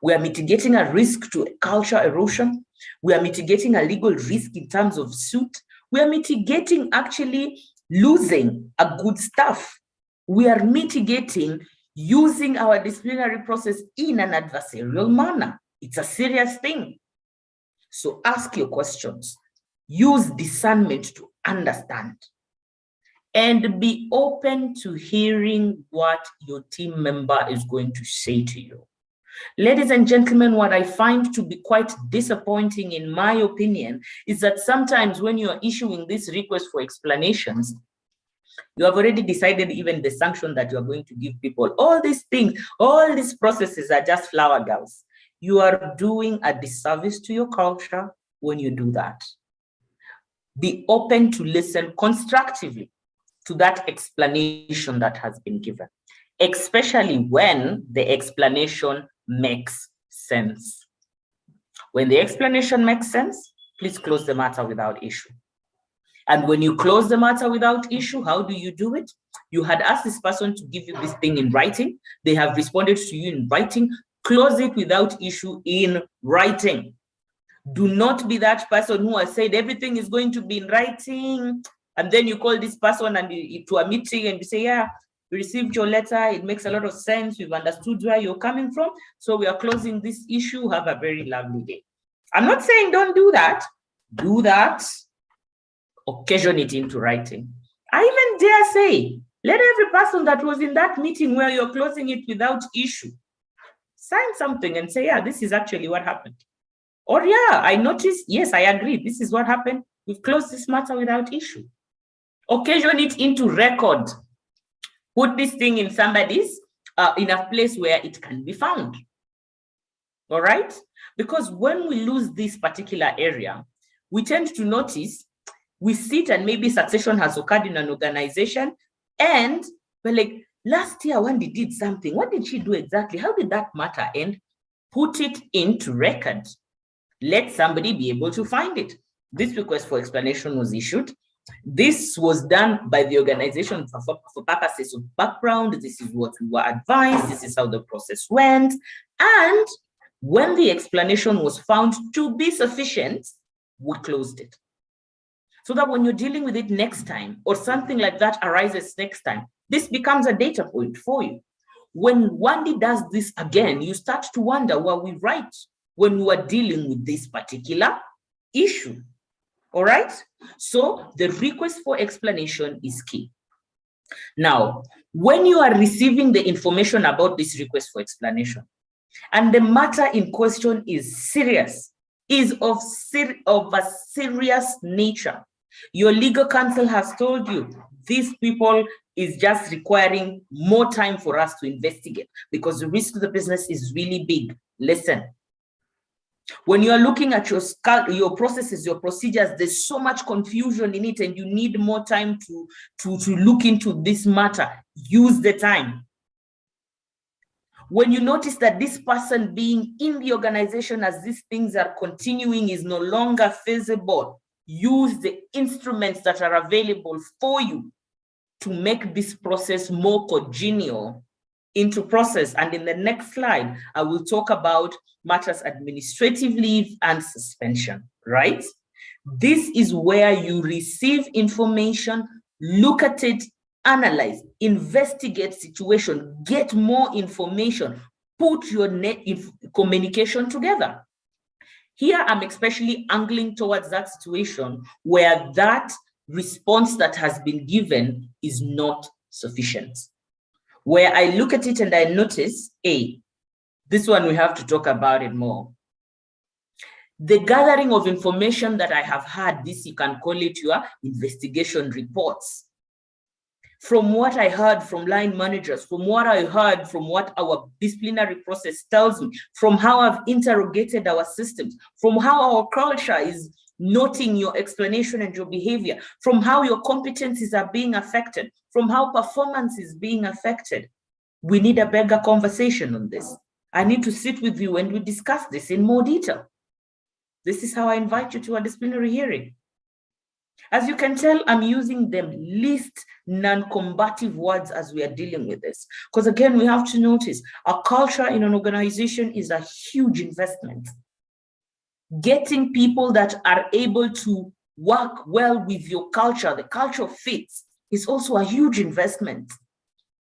We are mitigating a risk to culture erosion. We are mitigating a legal risk in terms of suit. We are mitigating actually losing a good staff. We are mitigating using our disciplinary process in an adversarial manner. It's a serious thing. So ask your questions. Use discernment to understand. And be open to hearing what your team member is going to say to you. Ladies and gentlemen, what I find to be quite disappointing, in my opinion, is that sometimes when you're issuing this request for explanations, you have already decided even the sanction that you're going to give people. All these things, all these processes are just flower girls. You are doing a disservice to your culture when you do that. Be open to listen constructively to that explanation that has been given, especially when the explanation makes sense. When the explanation makes sense, please close the matter without issue. And when you close the matter without issue, how do you do it? You had asked this person to give you this thing in writing. They have responded to you in writing. Close it without issue in writing. Do not be that person who has said everything is going to be in writing, and then you call this person and to a meeting and you say, yeah, we received your letter. It makes a lot of sense. We've understood where you're coming from. So we are closing this issue. Have a very lovely day. I'm not saying don't do that. Do that. Occasion it into writing. I even dare say, let every person that was in that meeting where you're closing it without issue sign something and say, yeah, this is actually what happened. Or yeah, I noticed, yes, I agree. This is what happened. We've closed this matter without issue. Occasion it into record. Put this thing in somebody's, in a place where it can be found. All right? Because when we lose this particular area, we tend to notice, we sit and maybe succession has occurred in an organization, and we're like, last year Wendy did something. What did she do exactly? How did that matter end? Put it into record. Let somebody be able to find it. This request for explanation was issued. This was done by the organization for purposes of background. This is what we were advised. This is how the process went. And when the explanation was found to be sufficient, we closed it. So that when you're dealing with it next time, or something like that arises next time, this becomes a data point for you. When Wendy does this again, you start to wonder, were we right when we were dealing with this particular issue? All right? So the request for explanation is key. Now, when you are receiving the information about this request for explanation, and the matter in question is serious, is of a serious nature, your legal counsel has told you these people is just requiring more time for us to investigate because the risk to the business is really big. Listen. When you are looking at your processes, your procedures, there's so much confusion in it and you need more time to look into this matter. Use the time. When you notice that this person being in the organization as these things are continuing is no longer feasible, use the instruments that are available for you to make this process more congenial into process. And in the next slide, I will talk about matters administrative leave and suspension, right? This is where you receive information, look at it, analyze, investigate situation, get more information, put your communication together. Here, I'm especially angling towards that situation where that response that has been given is not sufficient. Where I look at it and I notice, hey, this one we have to talk about it more. The gathering of information that I have had, this you can call it your investigation reports. From what I heard from line managers, from what I heard from what our disciplinary process tells me, from how I've interrogated our systems, from how our culture is noting your explanation and your behavior, from how your competencies are being affected, from how performance is being affected. We need a bigger conversation on this. I need to sit with you and we discuss this in more detail. This is how I invite you to a disciplinary hearing. As you can tell, I'm using the least non-combative words as we are dealing with this. Because again, we have to notice a culture in an organization is a huge investment. Getting people that are able to work well with your culture, the culture fits, is also a huge investment.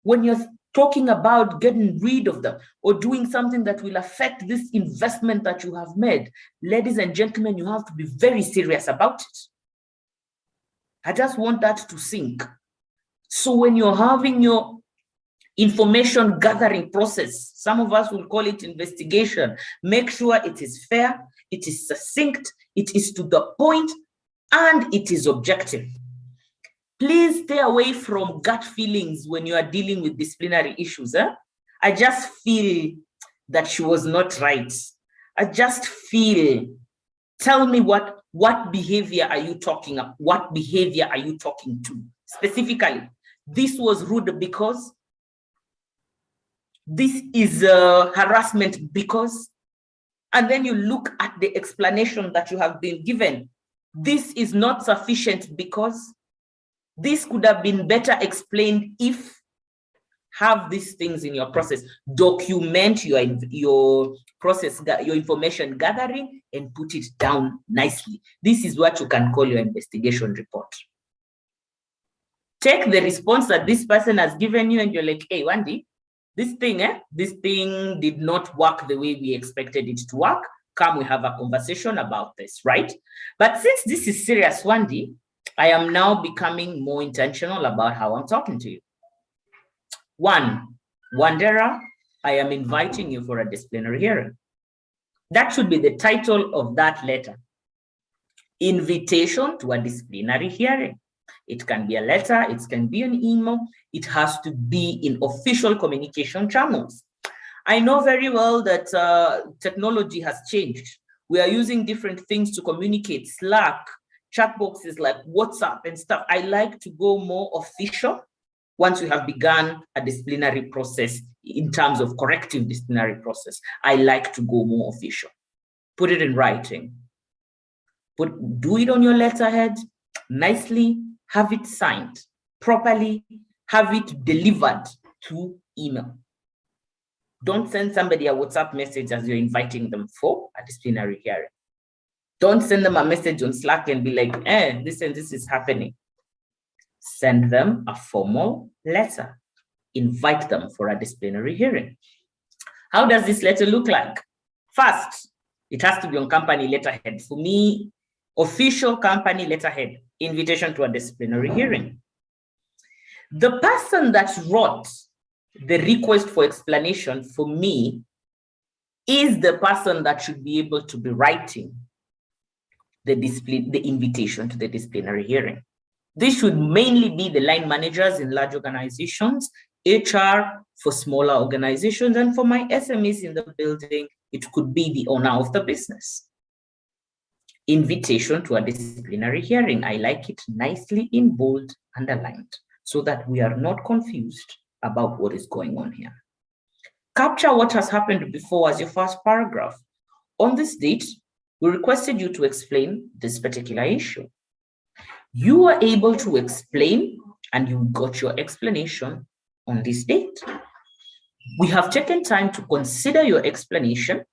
When you're talking about getting rid of them or doing something that will affect this investment that you have made, ladies and gentlemen, you have to be very serious about it. I just want that to sink. So when you're having your information gathering process, some of us will call it investigation, make sure it is fair, it is succinct, it is to the point, and it is objective. Please stay away from gut feelings when you are dealing with disciplinary issues. I just feel that she was not right. I just feel, tell me what behavior are you talking about? What behavior are you talking to? Specifically, this was rude because, this is harassment because, and then you look at the explanation that you have been given. This is not sufficient because, this could have been better explained if. Have these things in your process. Document your process, your information gathering, and put it down nicely. This is what you can call your investigation report. Take the response that this person has given you and you're like, hey, Wendy, this thing did not work the way we expected it to work. Come, we have a conversation about this, right? But since this is serious, Wendy, I am now becoming more intentional about how I'm talking to you. One, Wandera, I am inviting you for a disciplinary hearing. That should be the title of that letter. Invitation to a disciplinary hearing. It can be a letter, it can be an email, it has to be in official communication channels. I know very well that technology has changed. We are using different things to communicate, Slack, chat boxes like WhatsApp and stuff. I like to go more official once we have begun a disciplinary process in terms of corrective disciplinary process. I like to go more official. Put it in writing. Do it on your letterhead, nicely, have it signed properly, have it delivered to email. Don't send somebody a WhatsApp message as you're inviting them for a disciplinary hearing. Don't send them a message on Slack and be like, this and this is happening. Send them a formal letter. Invite them for a disciplinary hearing. How does this letter look like? First, it has to be on company letterhead. For me, official company letterhead, invitation to a disciplinary hearing. The person that wrote the request for explanation for me is the person that should be able to be writing the invitation to the disciplinary hearing. This should mainly be the line managers in large organizations, HR for smaller organizations, and for my SMEs in the building, it could be the owner of the business. Invitation to a disciplinary hearing. I like it nicely in bold, underlined, so that we are not confused about what is going on here. Capture what has happened before as your first paragraph. On this date, we requested you to explain this particular issue. You were able to explain and you got your explanation on this date. We have taken time to consider your explanation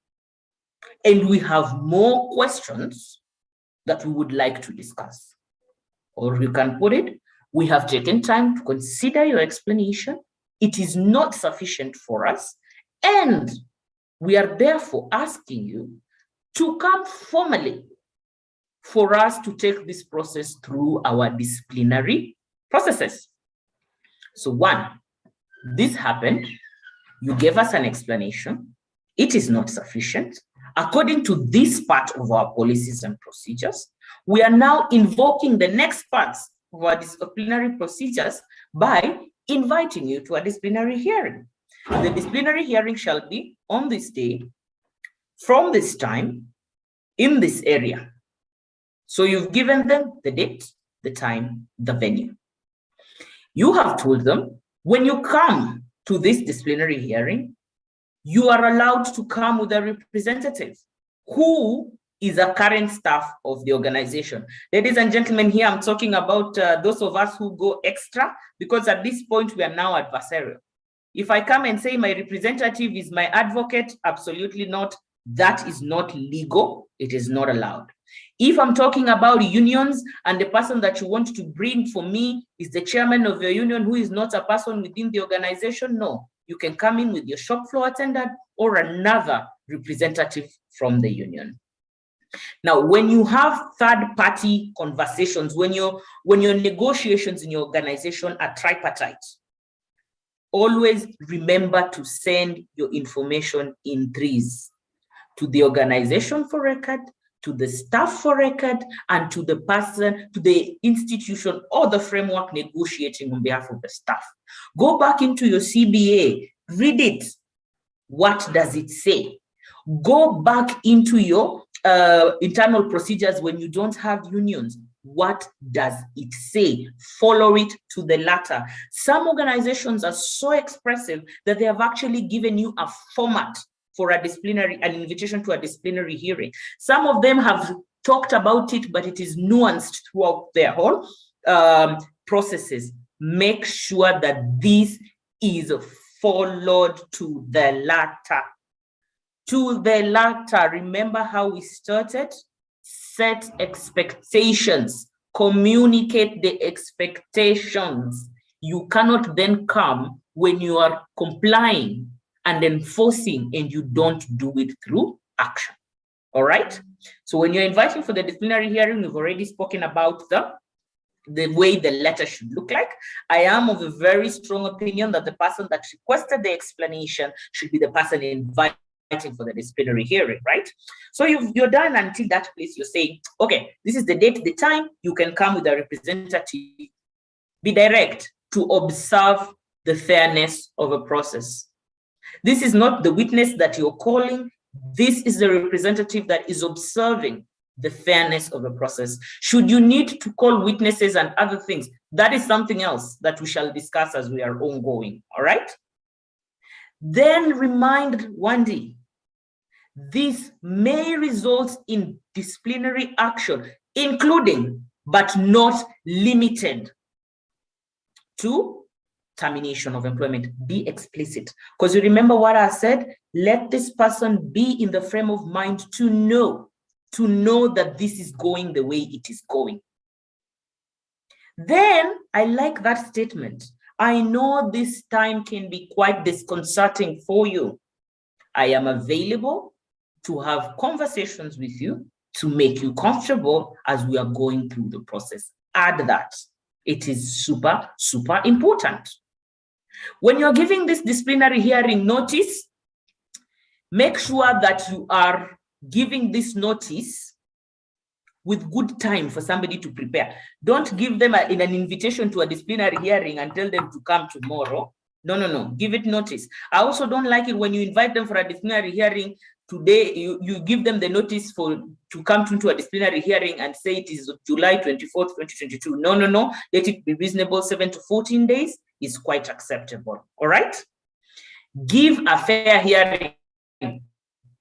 and we have more questions that we would like to discuss. Or you can put it, we have taken time to consider your explanation. It is not sufficient for us, and we are therefore asking you to come formally for us to take this process through our disciplinary processes. So one, this happened, you gave us an explanation, it is not sufficient. According to this part of our policies and procedures, we are now invoking the next parts of our disciplinary procedures by inviting you to a disciplinary hearing. The disciplinary hearing shall be on this day, from this time, in this area. So you've given them the date, the time, the venue. You have told them, when you come to this disciplinary hearing, you are allowed to come with a representative who is a current staff of the organization. Ladies and gentlemen, here I'm talking about those of us who go extra, because at this point we are now adversarial. If I come and say my representative is my advocate, absolutely not. That is not legal. It is not allowed. If I'm talking about unions and the person that you want to bring for me is the chairman of your union who is not a person within the organization, no. You can come in with your shop floor attendant or another representative from the union. Now, when you have third-party conversations, when your negotiations in your organization are tripartite, always remember to send your information in threes: to the organization for record, to the staff for record, and to the person, to the institution or the framework negotiating on behalf of the staff. Go back into your CBA, read it. What does it say? Go back into your internal procedures when you don't have unions. What does it say? Follow it to the latter. Some organizations are so expressive that they have actually given you a format for an invitation to a disciplinary hearing. Some of them have talked about it, but it is nuanced throughout their whole processes. Make sure that this is followed to the latter. To the latter, remember how we started? Set expectations, communicate the expectations. You cannot then come when you are complying and enforcing and you don't do it through action. All right? So when you're inviting for the disciplinary hearing, we've already spoken about the way the letter should look like. I am of a very strong opinion that the person that requested the explanation should be the person inviting for the disciplinary hearing, right? So you're done until that place. You're saying, okay, this is the date, the time. You can come with a representative. Be direct to observe the fairness of a process. This is not the witness that you're calling. This is the representative that is observing the fairness of the process. Should you need to call witnesses and other things, that is something else that we shall discuss as we are ongoing, all right? Then remind Wendy, this may result in disciplinary action, including but not limited to termination of employment. Be explicit, because you remember what I said, let this person be in the frame of mind to know that this is going the way it is going. Then I like that statement. I know this time can be quite disconcerting for you. I am available to have conversations with you to make you comfortable as we are going through the process. Add that. It is super, super important. When you're giving this disciplinary hearing notice, make sure that you are giving this notice with good time for somebody to prepare. Don't give them an invitation to a disciplinary hearing and tell them to come tomorrow. No. Give it notice. I also don't like it when you invite them for a disciplinary hearing today, you give them the notice to come to a disciplinary hearing and say it is July 24th, 2022. No. Let it be reasonable. 7 to 14 days is quite acceptable. All right. Give a fair hearing.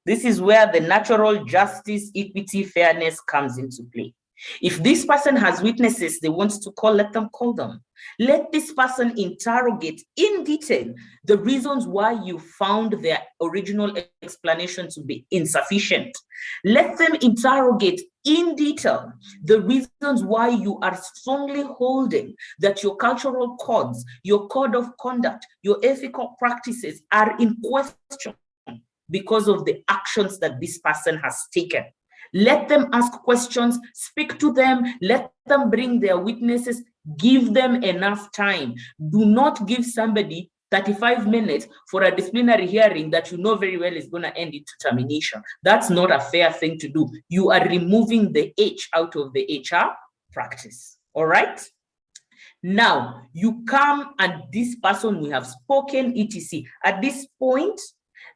This is where the natural justice, equity, fairness comes into play. If this person has witnesses they want to call, let them call them. Let this person interrogate in detail the reasons why you found their original explanation to be insufficient. Let them interrogate in detail the reasons why you are strongly holding that your cultural codes, your code of conduct, your ethical practices are in question because of the actions that this person has taken. Let them ask questions, speak to them, let them bring their witnesses, give them enough time. Do not give somebody 35 minutes for a disciplinary hearing that you know very well is going to end into termination. That's not a fair thing to do. You are removing the H out of the HR practice. All right? Now, you come and this person, we have spoken, etc. At this point,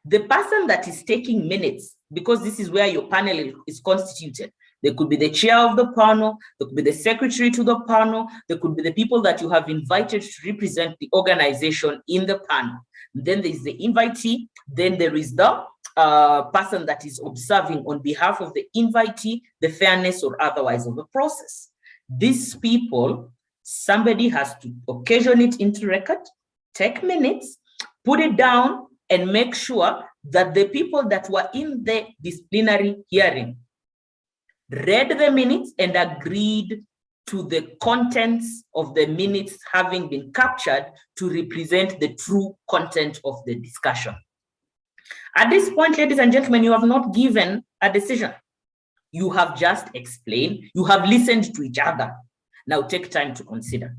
the person that is taking minutes, because this is where your panel is constituted. There could be the chair of the panel, there could be the secretary to the panel, there could be the people that you have invited to represent the organization in the panel. Then there is the invitee, then there is the person that is observing on behalf of the invitee, the fairness or otherwise of the process. These people, somebody has to occasion it into record, take minutes, put it down, and make sure that the people that were in the disciplinary hearing read the minutes and agreed to the contents of the minutes having been captured to represent the true content of the discussion. At this point, ladies and gentlemen, you have not given a decision. You have just explained, you have listened to each other. Now take time to consider.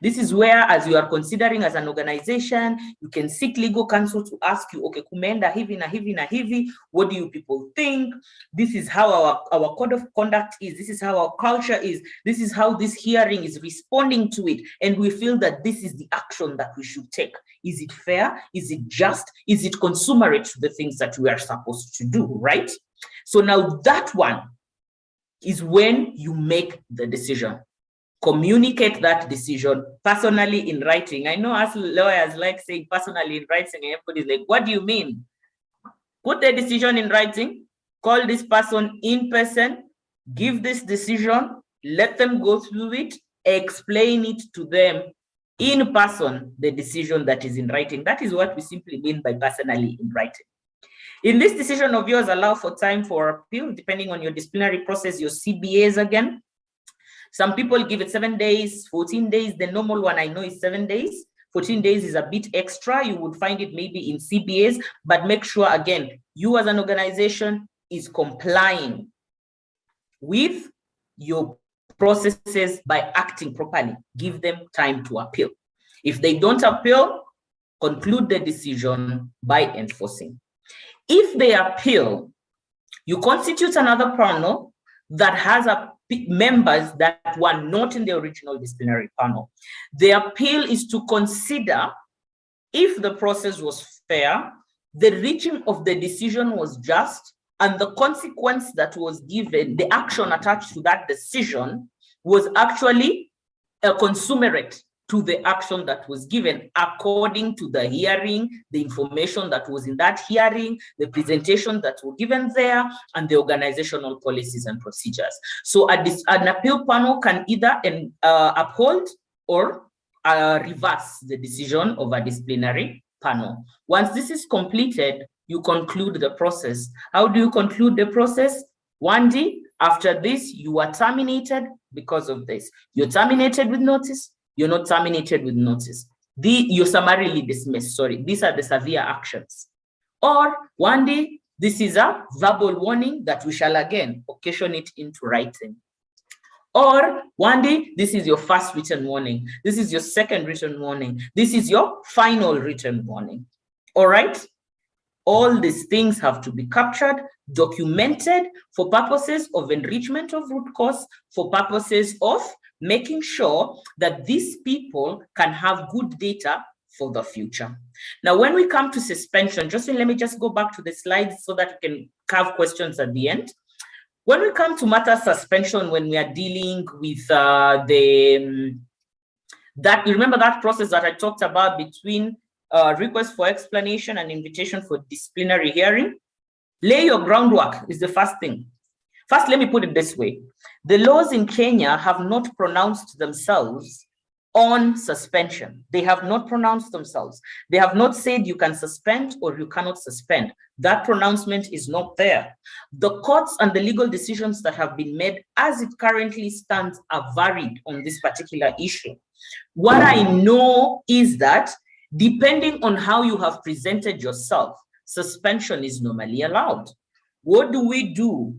This is where, as you are considering as an organization, you can seek legal counsel to ask you, okay, kumenda hivi na hivi na hivi, what do you people think? This is how our code of conduct is. This is how our culture is. This is how this hearing is responding to it. And we feel that this is the action that we should take. Is it fair? Is it just? Is it consummate to the things that we are supposed to do, right? So now that one is when you make the decision. Communicate that decision personally in writing. I know us lawyers like saying personally in writing, and everybody's like, what do you mean? Put the decision in writing, call this person in person, give this decision, let them go through it, explain it to them in person, the decision that is in writing. That is what we simply mean by personally in writing. In this decision of yours, allow for time for appeal, depending on your disciplinary process, your CBAs again. Some people give it 7 days, 14 days. The normal one I know is 7 days. 14 days is a bit extra. You would find it maybe in CBAs, but make sure, again, you as an organization is complying with your processes by acting properly. Give them time to appeal. If they don't appeal, conclude the decision by enforcing. If they appeal, you constitute another panel that has members that were not in the original disciplinary panel. The appeal is to consider if the process was fair, the reaching of the decision was just, and the consequence that was given, the action attached to that decision was actually a consummate to the action that was given according to the hearing, the information that was in that hearing, the presentation that were given there, and the organizational policies and procedures. So an appeal panel can either uphold or reverse the decision of a disciplinary panel. Once this is completed, you conclude the process. How do you conclude the process? 1D, after this, you are terminated because of this. You're terminated with notice. You're not terminated with notice. You're summarily dismissed, sorry. These are the severe actions. Or 1D, this is a verbal warning that we shall again occasion it into writing. Or 1D, this is your first written warning. This is your second written warning. This is your final written warning. All right? All these things have to be captured, documented for purposes of enrichment of root cause, for purposes of making sure that these people can have good data for the future. Now, when we come to suspension, let me just go back to the slides so that we can have questions at the end. When we come to matter suspension, when we are dealing with remember that process that I talked about between request for explanation and invitation for disciplinary hearing. Lay your groundwork is the first thing. First, let me put it this way. The laws in Kenya have not pronounced themselves on suspension. They have not pronounced themselves. They have not said you can suspend or you cannot suspend. That pronouncement is not there. The courts and the legal decisions that have been made as it currently stands are varied on this particular issue. What I know is that depending on how you have presented yourself, suspension is normally allowed. What do we do?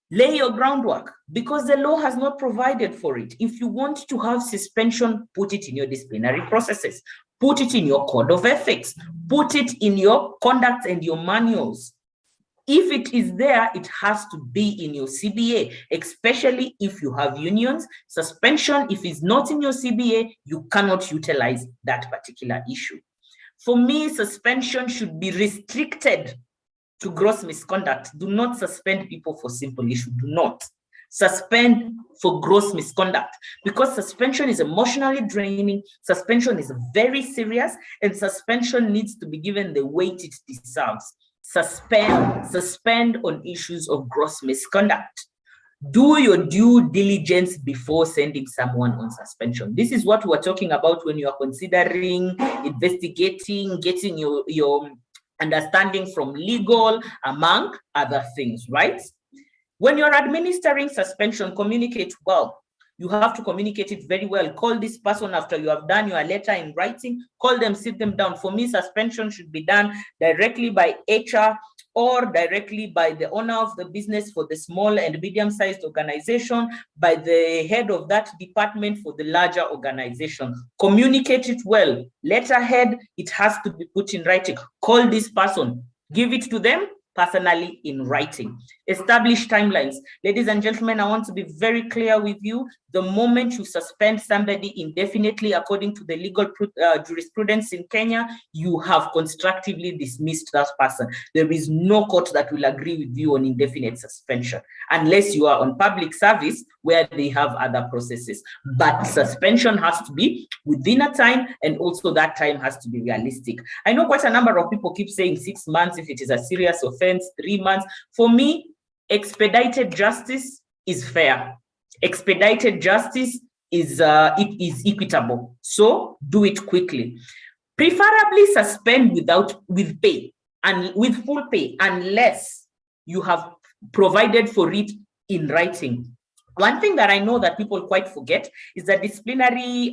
Lay your groundwork, because the law has not provided for it. If you want to have suspension, put it in your disciplinary processes, put it in your code of ethics, put it in your conduct and your manuals. If it is there, it has to be in your CBA, especially if you have unions. Suspension, if it's not in your CBA, you cannot utilize that particular issue. For me, suspension should be restricted to gross misconduct. Do not suspend people for simple issue. Do not suspend for gross misconduct, because suspension is emotionally draining. Suspension is very serious, and suspension needs to be given the weight it deserves. Suspend on issues of gross misconduct. Do your due diligence before sending someone on suspension. This is what we're talking about when you are considering, investigating, getting your understanding from legal, among other things, right? When you're administering suspension, communicate well. You have to communicate it very well. Call this person after you have done your letter in writing. Call them, sit them down. For me, suspension should be done directly by HR or directly by the owner of the business for the small and medium-sized organization, by the head of that department for the larger organization. Communicate it well. Letterhead, it has to be put in writing. Call this person, give it to them personally in writing. Establish timelines. Ladies and gentlemen, I want to be very clear with you. The moment you suspend somebody indefinitely, according to the legal jurisprudence in Kenya, you have constructively dismissed that person. There is no court that will agree with you on indefinite suspension, unless you are on public service where they have other processes. But suspension has to be within a time, and also that time has to be realistic. I know quite a number of people keep saying 6 months if it is a serious offense, 3 months. For me, expedited justice is fair. Expedited justice is equitable. So do it quickly. Preferably suspend with pay and with full pay, unless you have provided for it in writing. One thing that I know that people quite forget is that disciplinary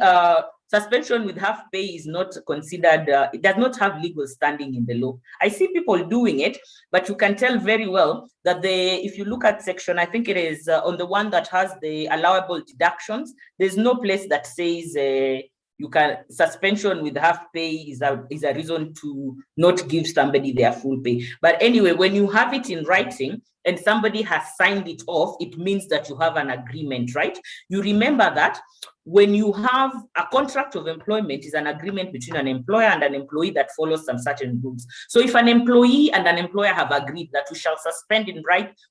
suspension with half pay is not considered, it does not have legal standing in the law. I see people doing it, but you can tell very well that if you look at section, I think it is on the one that has the allowable deductions, there's no place that says you can suspension with half pay is a reason to not give somebody their full pay. But anyway, when you have it in writing and somebody has signed it off, it means that you have an agreement, right? You remember that when you have a contract of employment, is an agreement between an employer and an employee that follows some certain rules. So if an employee and an employer have agreed that we shall suspend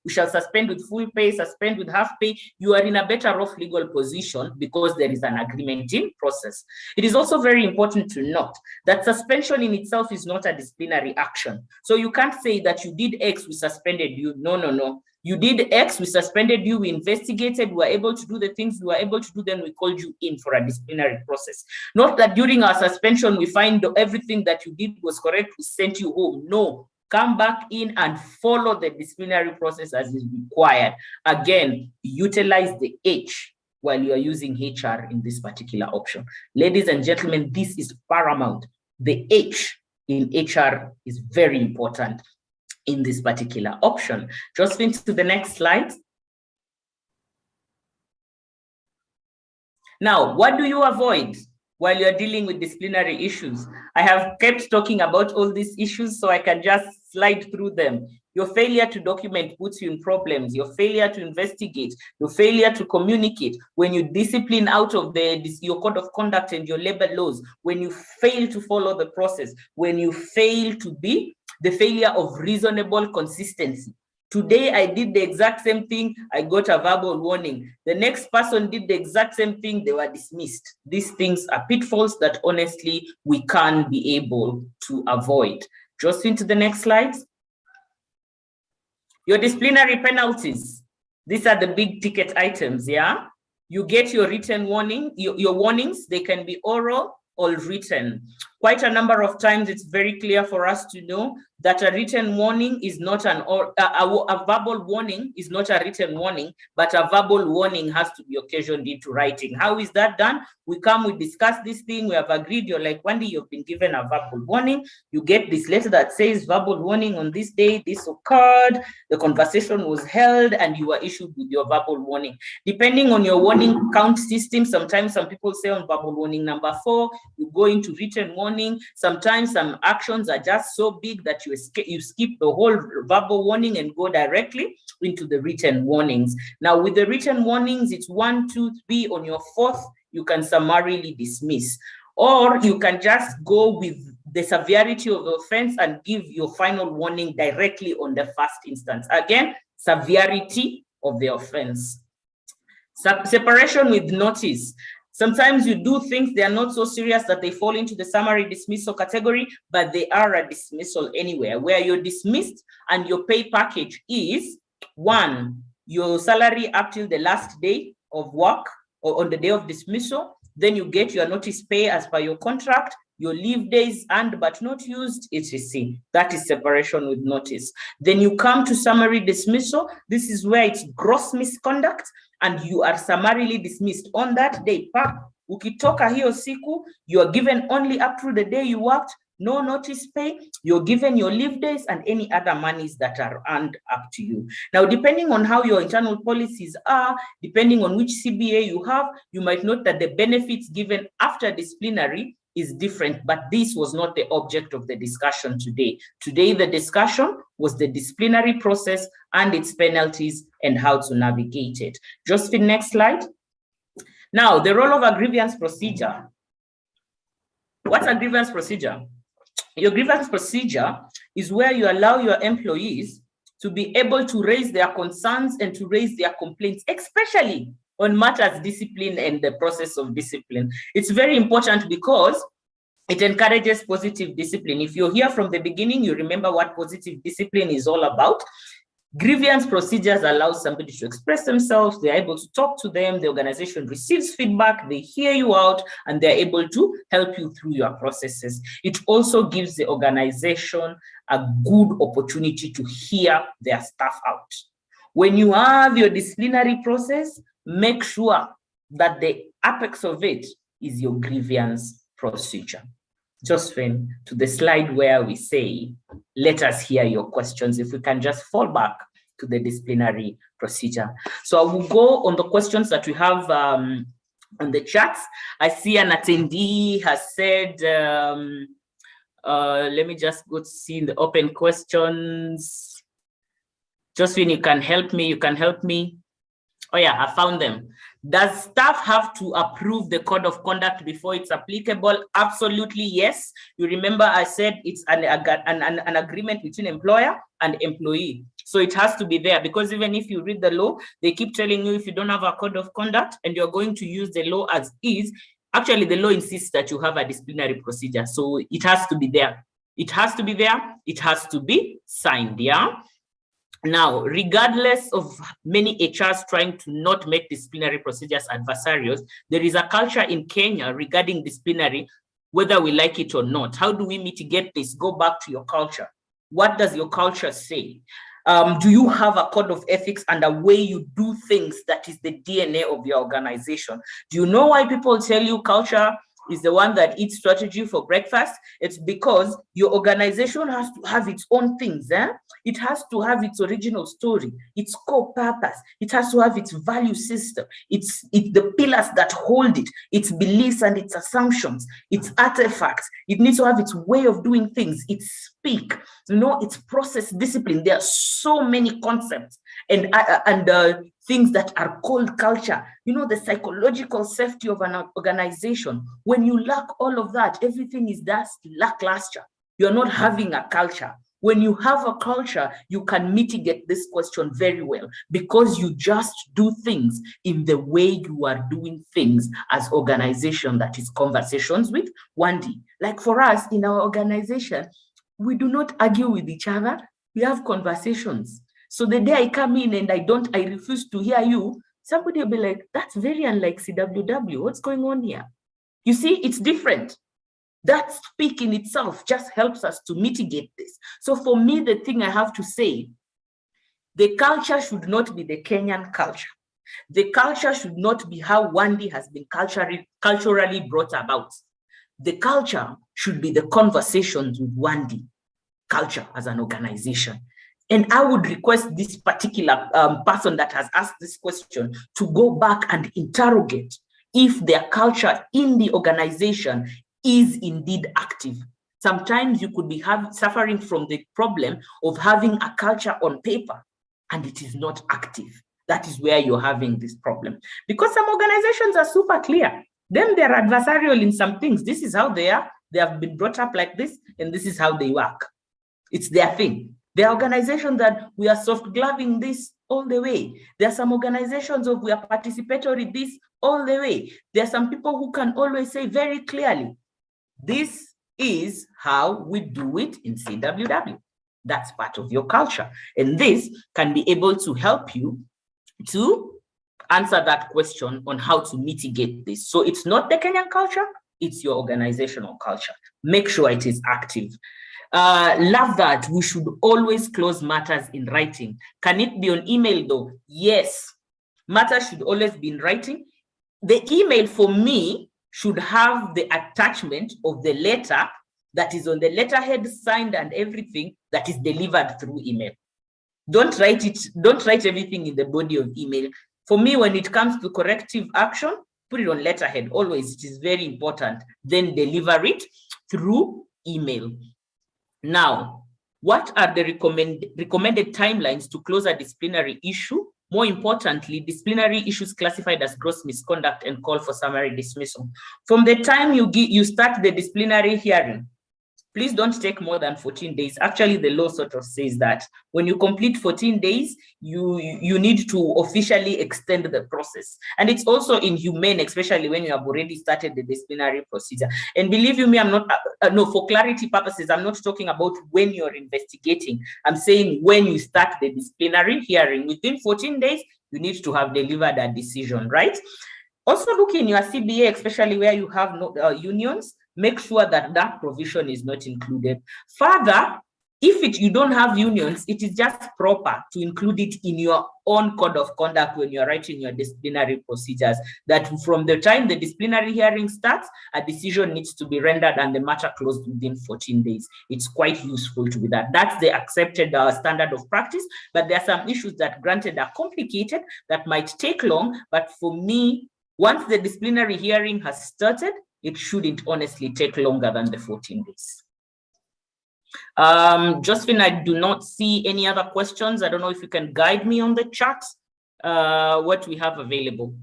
we shall suspend with full pay, suspend with half pay, you are in a better off legal position because there is an agreement in process. It is also very important to note that suspension in itself is not a disciplinary action. So you can't say that you did X, we suspended you. No. You did X, we suspended you, we investigated, we were able to do the things we were able to do, then we called you in for a disciplinary process. Not that during our suspension, we find everything that you did was correct, we sent you home. No, come back in and follow the disciplinary process as is required. Again, utilize the H while you are using HR in this particular option. Ladies and gentlemen, this is paramount. The H in HR is very important in this particular option. Josephine, to the next slide. Now, what do you avoid while you're dealing with disciplinary issues? I have kept talking about all these issues, so I can just slide through them. Your failure to document puts you in problems. Your failure to investigate, your failure to communicate, when you discipline out of your code of conduct and your labor laws, when you fail to follow the process, when you fail to be the failure of reasonable consistency. Today, I did the exact same thing. I got a verbal warning. The next person did the exact same thing. They were dismissed. These things are pitfalls that honestly, we can't be able to avoid. Just into the next slide. Your disciplinary penalties. These are the big ticket items, yeah? You get your written warning, your warnings, they can be oral or written. Quite a number of times, it's very clear for us to know that a written warning is not a verbal warning is not a written warning, but a verbal warning has to be occasioned into writing. How is that done? We come, we discuss this thing, we have agreed, you're like, one day you've been given a verbal warning, you get this letter that says verbal warning on this day, this occurred, the conversation was held, and you were issued with your verbal warning. Depending on your warning count system, sometimes some people say on verbal warning number 4, you go into written warning. Sometimes some actions are just so big that you skip the whole verbal warning and go directly into the written warnings. Now, with the written warnings, it's 1, 2, 3. On your 4th, you can summarily dismiss, or you can just go with the severity of the offense and give your final warning directly on the first instance. Again, severity of the offense. Separation with notice. Sometimes you do things, they are not so serious that they fall into the summary dismissal category, but they are a dismissal anywhere, where you're dismissed and your pay package is 1, your salary up till the last day of work or on the day of dismissal. Then you get your notice pay as per your contract, your leave days earned but not used, etc. That is separation with notice. Then you come to summary dismissal. This is where it's gross misconduct, and you are summarily dismissed on that day. Ukitoka hiyo siku, you are given only up through the day you worked, no notice pay, you're given your leave days and any other monies that are earned up to you. Now, depending on how your internal policies are, depending on which CBA you have, you might note that the benefits given after disciplinary is different, but this was not the object of the discussion today. Today, the discussion was the disciplinary process and its penalties and how to navigate it. Josephine, next slide. Now, the role of a grievance procedure. What's a grievance procedure? Your grievance procedure is where you allow your employees to be able to raise their concerns and to raise their complaints, especially on matters discipline and the process of discipline. It's very important because it encourages positive discipline. If you're here from the beginning, you remember what positive discipline is all about. Grievance procedures allow somebody to express themselves, they're able to talk to them, the organization receives feedback, they hear you out, and they're able to help you through your processes. It also gives the organization a good opportunity to hear their staff out. When you have your disciplinary process, make sure that the apex of it is your grievance procedure. Josephine, to the slide where we say, let us hear your questions. If we can just fall back to the disciplinary procedure. So I will go on the questions that we have on the chats. I see an attendee has said, let me just go to see in the open questions. Josephine, you can help me. Oh yeah, I found them. Does staff have to approve the code of conduct before it's applicable? Absolutely, yes. You remember I said it's an agreement between employer and employee. So it has to be there, because even if you read the law, they keep telling you if you don't have a code of conduct and you're going to use the law as is, actually the law insists that you have a disciplinary procedure. So it has to be there. It has to be there. It has to be signed, yeah? Now, regardless of many HRs trying to not make disciplinary procedures adversarial, there is a culture in Kenya regarding disciplinary, whether we like it or not. How do we mitigate this? Go back to your culture. What does your culture say? Do you have a code of ethics and a way you do things that is the DNA of your organization? Do you know why people tell you culture is the one that eats strategy for breakfast? It's because your organization has to have its own things. It has to have its original story, its core purpose. It has to have its value system. It's the pillars that hold it, its beliefs and its assumptions, its artifacts. It needs to have its way of doing things, its speak, its process discipline. There are so many concepts and things that are called culture. The psychological safety of an organization. When you lack all of that, everything is just lackluster. You're not having a culture. When you have a culture, you can mitigate this question very well because you just do things in the way you are doing things as organization, that is conversations with Wandi. Like for us in our organization, we do not argue with each other. We have conversations. So the day I come in and I refuse to hear you, somebody will be like, that's very unlike CWW. What's going on here? You see, it's different. That speak in itself just helps us to mitigate this. So for me, the thing I have to say, the culture should not be the Kenyan culture. The culture should not be how Wandi has been culturally brought about. The culture should be the conversations with Wandi culture as an organization. And I would request this particular person that has asked this question to go back and interrogate if their culture in the organization is indeed active. Sometimes you could be suffering from the problem of having a culture on paper and it is not active. That is where you're having this problem. Because some organizations are super clear. Then they're adversarial in some things. This is how they are. They have been brought up like this, and this is how they work. It's their thing. There are organizations that we are soft gloving this all the way. There are some organizations of we are participatory this all the way. There are some people who can always say very clearly, this is how we do it in CWW. That's part of your culture. And this can be able to help you to answer that question on how to mitigate this. So it's not the Kenyan culture, it's your organizational culture. Make sure it is active. Love that. We should always close matters in writing. Can it be on email though? Yes. Matters should always be in writing. The email for me should have the attachment of the letter that is on the letterhead, signed and everything, that is delivered through email. Don't write everything in the body of email. For me, when it comes to corrective action, put it on letterhead. Always, it is very important. Then deliver it through email. Now, what are the recommended timelines to close a disciplinary issue? More importantly, disciplinary issues classified as gross misconduct and call for summary dismissal. From the time you start the disciplinary hearing, please don't take more than 14 days. Actually, the law sort of says that when you complete 14 days, you need to officially extend the process. And it's also inhumane, especially when you have already started the disciplinary procedure. And believe you me, I'm not, no, for clarity purposes, I'm not talking about when you're investigating. I'm saying when you start the disciplinary hearing, within 14 days, you need to have delivered a decision, right? Also look in your CBA, especially where you have unions, make sure that that provision is not included. Further, if you don't have unions, it is just proper to include it in your own code of conduct when you're writing your disciplinary procedures, that from the time the disciplinary hearing starts, a decision needs to be rendered and the matter closed within 14 days. It's quite useful to do that. That's the accepted standard of practice, but there are some issues that granted are complicated that might take long, but for me, once the disciplinary hearing has started, it shouldn't honestly take longer than the 14 days. Josephine, I do not see any other questions. I don't know if you can guide me on the chat, what we have available.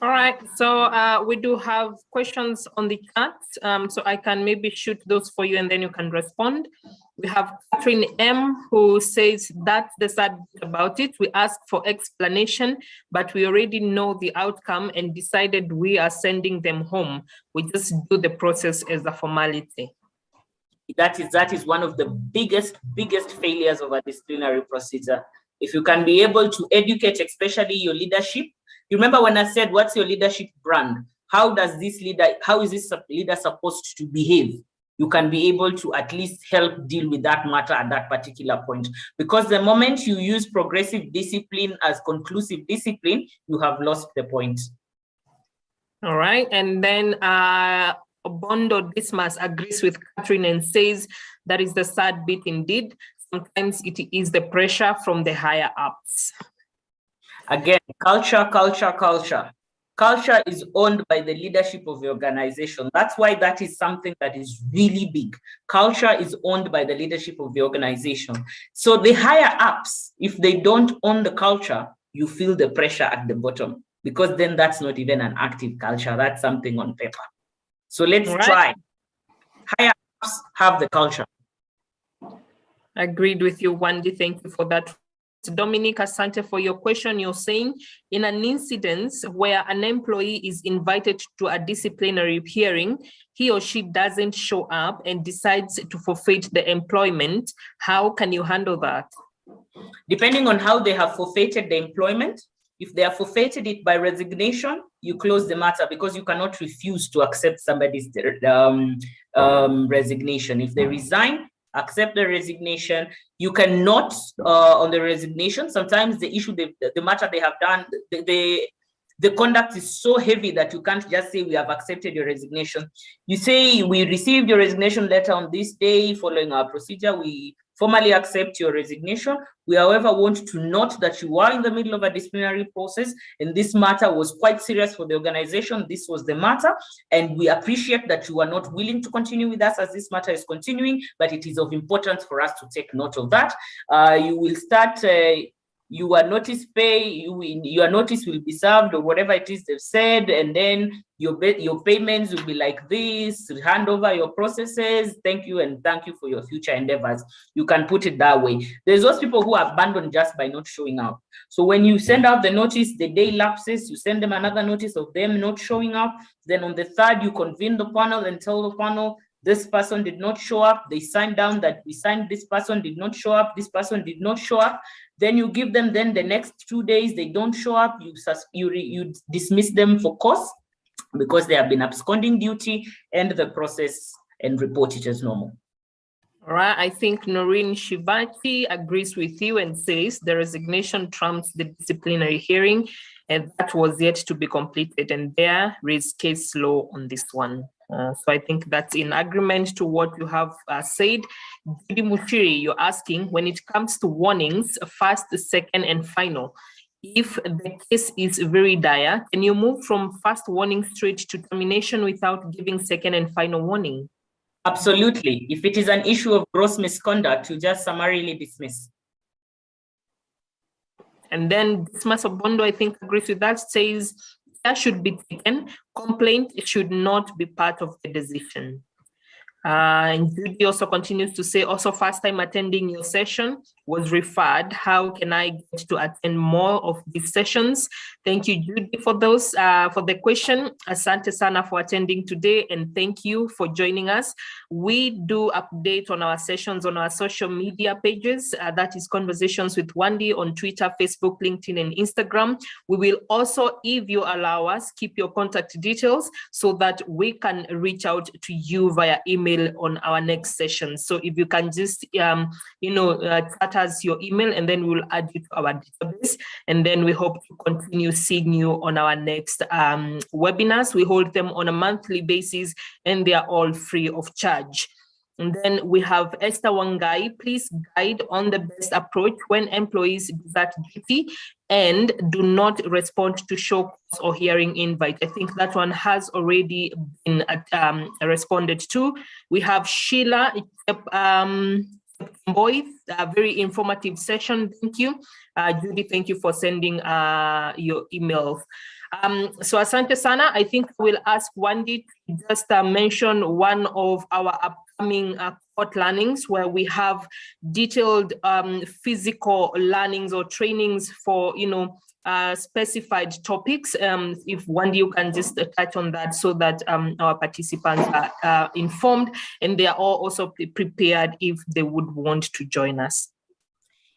All right, so we do have questions on the chat, so I can maybe shoot those for you and then you can respond. We have Catherine M, who says that's the sad bit about it. We asked for explanation, but we already know the outcome and decided we are sending them home. We just do the process as a formality. That is one of the biggest failures of a disciplinary procedure. If you can be able to educate, especially your leadership. You remember when I said, what's your leadership brand? How is this leader supposed to behave? You can be able to at least help deal with that matter at that particular point. Because the moment you use progressive discipline as conclusive discipline, you have lost the point. All right, and then Bondo Dismas agrees with Catherine and says that is the sad bit indeed. Sometimes it is the pressure from the higher ups. Again, culture. Culture is owned by the leadership of the organization. That's why that is something that is really big. Culture is owned by the leadership of the organization. So the higher ups, if they don't own the culture, you feel the pressure at the bottom, because then that's not even an active culture. That's something on paper. So let's try. Higher ups have the culture. Agreed with you, Wendy. Thank you for that. Dominic, asante for your question. You're saying in an incident where an employee is invited to a disciplinary hearing, he or she doesn't show up and decides to forfeit the employment, how can you handle that? Depending on how they have forfeited the employment, if they have forfeited it by resignation, you close the matter because you cannot refuse to accept somebody's resignation. If they resign, accept the resignation. You cannot, on the resignation, sometimes the issue, the matter they have done, the conduct is so heavy that you can't just say we have accepted your resignation. You say we received your resignation letter on this day following our procedure. We formally accept your resignation. We, however, want to note that you are in the middle of a disciplinary process and this matter was quite serious for the organization. This was the matter, and we appreciate that you are not willing to continue with us as this matter is continuing, but it is of importance for us to take note of that. You will start your notice pay, your notice will be served or whatever it is they've said, and then your payments will be like this, hand over your processes, thank you and thank you for your future endeavors. You can put it that way. There's those people who are abandoned just by not showing up. So when you send out the notice, the day lapses, you send them another notice of them not showing up. Then on the 3rd, you convene the panel and tell the panel, this person did not show up. They signed down that we signed, this person did not show up, this person did not show up. Then you give them, then the next 2 days, they don't show up, you dismiss them for cause because they have been absconding duty, end the process and report it as normal. All right, I think Noreen Shivati agrees with you and says the resignation trumps the disciplinary hearing, and that was yet to be completed, and there is case law on this one. So I think that's in agreement to what you have said. Judy Muchiri, you're asking, when it comes to warnings, first, second, and final, if the case is very dire, can you move from first warning straight to termination without giving second and final warning? Absolutely. If it is an issue of gross misconduct, you just summarily dismiss. And then Dismas Obondo, I think, agrees with that, says that should be taken. Complaint should not be part of the decision. And Judy also continues to say, also first time attending your session was referred. How can I get to attend more of these sessions? Thank you, Judy, for those, for the question. Asante sana for attending today, and thank you for joining us. We do update on our sessions on our social media pages. That is Conversations with Wendy on Twitter, Facebook, LinkedIn, and Instagram. We will also, if you allow us, keep your contact details so that we can reach out to you via email on our next session. So if you can just, chat us your email, and then we'll add you to our database. And then we hope to continue seeing you on our next webinars. We hold them on a monthly basis, and they are all free of charge. And then we have Esther Wangai. Please guide on the best approach when employees desert duty and do not respond to show cause or hearing invite. I think that one has already been responded to. We have Sheila Boy, a very informative session. Thank you. Judy, thank you for sending your emails. So Asante Sana, I think we'll ask Wendy to just mention one of our upcoming court learnings where we have detailed physical learnings or trainings for, specified topics. If Wendy, you can just touch on that so that our participants are informed and they are all also prepared if they would want to join us.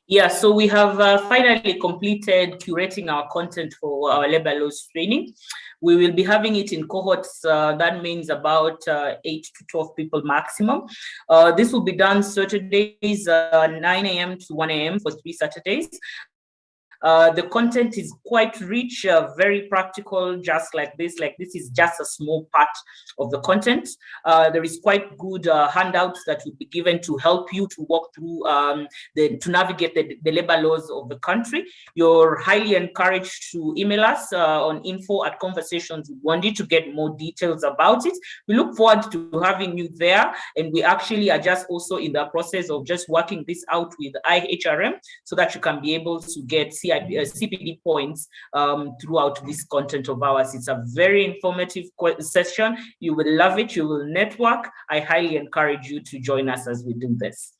Yeah, so we have finally completed curating our content for our labor laws training. We will be having it in cohorts, that means about 8 to 12 people maximum. This will be done Saturdays, 9 a.m. to 1 a.m. for 3 Saturdays. The content is quite rich, very practical, just like this. Like this is just a small part of the content. There is quite good handouts that will be given to help you to walk through, to navigate the labor laws of the country. You're highly encouraged to email us on info@conversationswithwendy to get more details about it. We look forward to having you there. And we actually are just also in the process of just working this out with IHRM so that you can be able to get CPD points throughout this content of ours. It's a very informative session. You will love it. You will network. I highly encourage you to join us as we do this.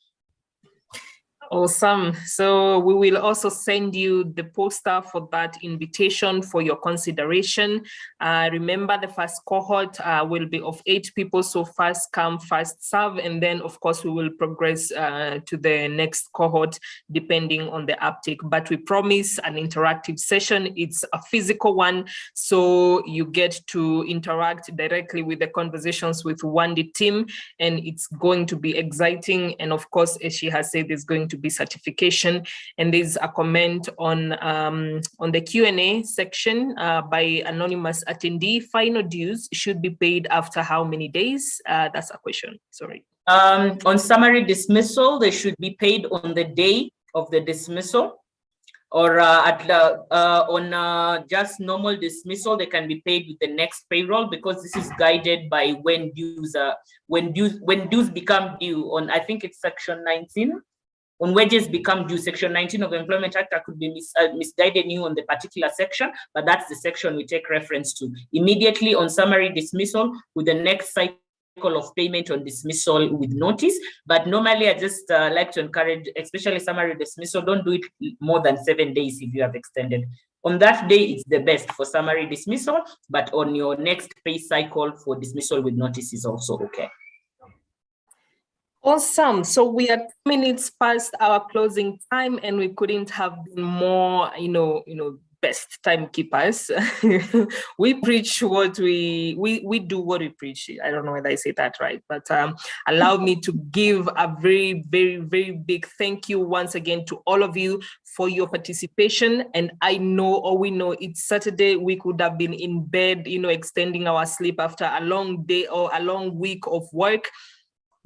Awesome. So we will also send you the poster for that invitation for your consideration. Remember, the first cohort will be of 8 people. So first come, first serve. And then, of course, we will progress to the next cohort depending on the uptake. But we promise an interactive session. It's a physical one. So you get to interact directly with the conversations with Wandi team. And it's going to be exciting. And of course, as she has said, there's going to be certification. And there's a comment on the Q&A section by anonymous attendee. Final dues should be paid after how many days? That's a question. Sorry. On summary dismissal, they should be paid on the day of the dismissal, or on just normal dismissal, they can be paid with the next payroll, because this is guided by when dues become due on, I think it's section 19. When wages become due, section 19 of the Employment Act, I could be misguiding you on the particular section, but that's the section we take reference to. Immediately on summary dismissal, with the next cycle of payment on dismissal with notice. But normally I just like to encourage, especially summary dismissal, don't do it more than 7 days if you have extended. On that day, it's the best for summary dismissal, but on your next pay cycle for dismissal with notice is also okay. Awesome. So we are 2 minutes past our closing time, and we couldn't have been more, best timekeepers. We preach what we do what we preach. I don't know whether I say that right, but allow me to give a very, very, very big thank you once again to all of you for your participation. And I know, or we know, it's Saturday. We could have been in bed, extending our sleep after a long day or a long week of work,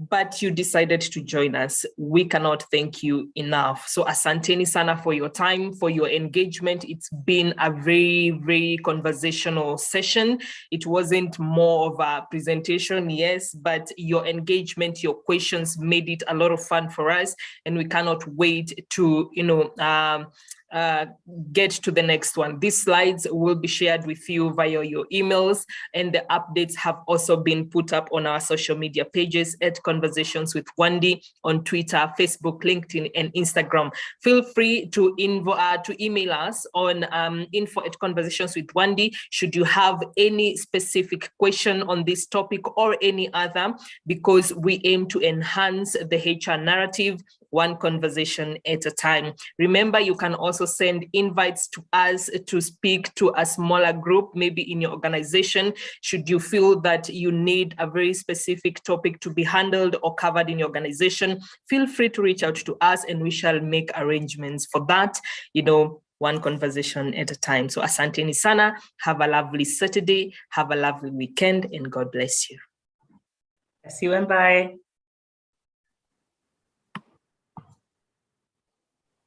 but you decided to join us. We cannot thank you enough. So asanteni sana for your time, for your engagement. It's been a very, very conversational session. It wasn't more of a presentation, yes, but your engagement, your questions made it a lot of fun for us. And we cannot wait to, get to the next one. These slides will be shared with you via your emails, and the updates have also been put up on our social media pages at Conversations with Wandi on Twitter, Facebook, LinkedIn, and Instagram. Feel free to email us on info@conversationswithwandi should you have any specific question on this topic or any other, because we aim to enhance the HR narrative one conversation at a time. Remember, you can also send invites to us to speak to a smaller group, maybe in your organization. Should you feel that you need a very specific topic to be handled or covered in your organization, feel free to reach out to us and we shall make arrangements for that, one conversation at a time. So asanteni sana, have a lovely Saturday, have a lovely weekend, and God bless you. See you and bye.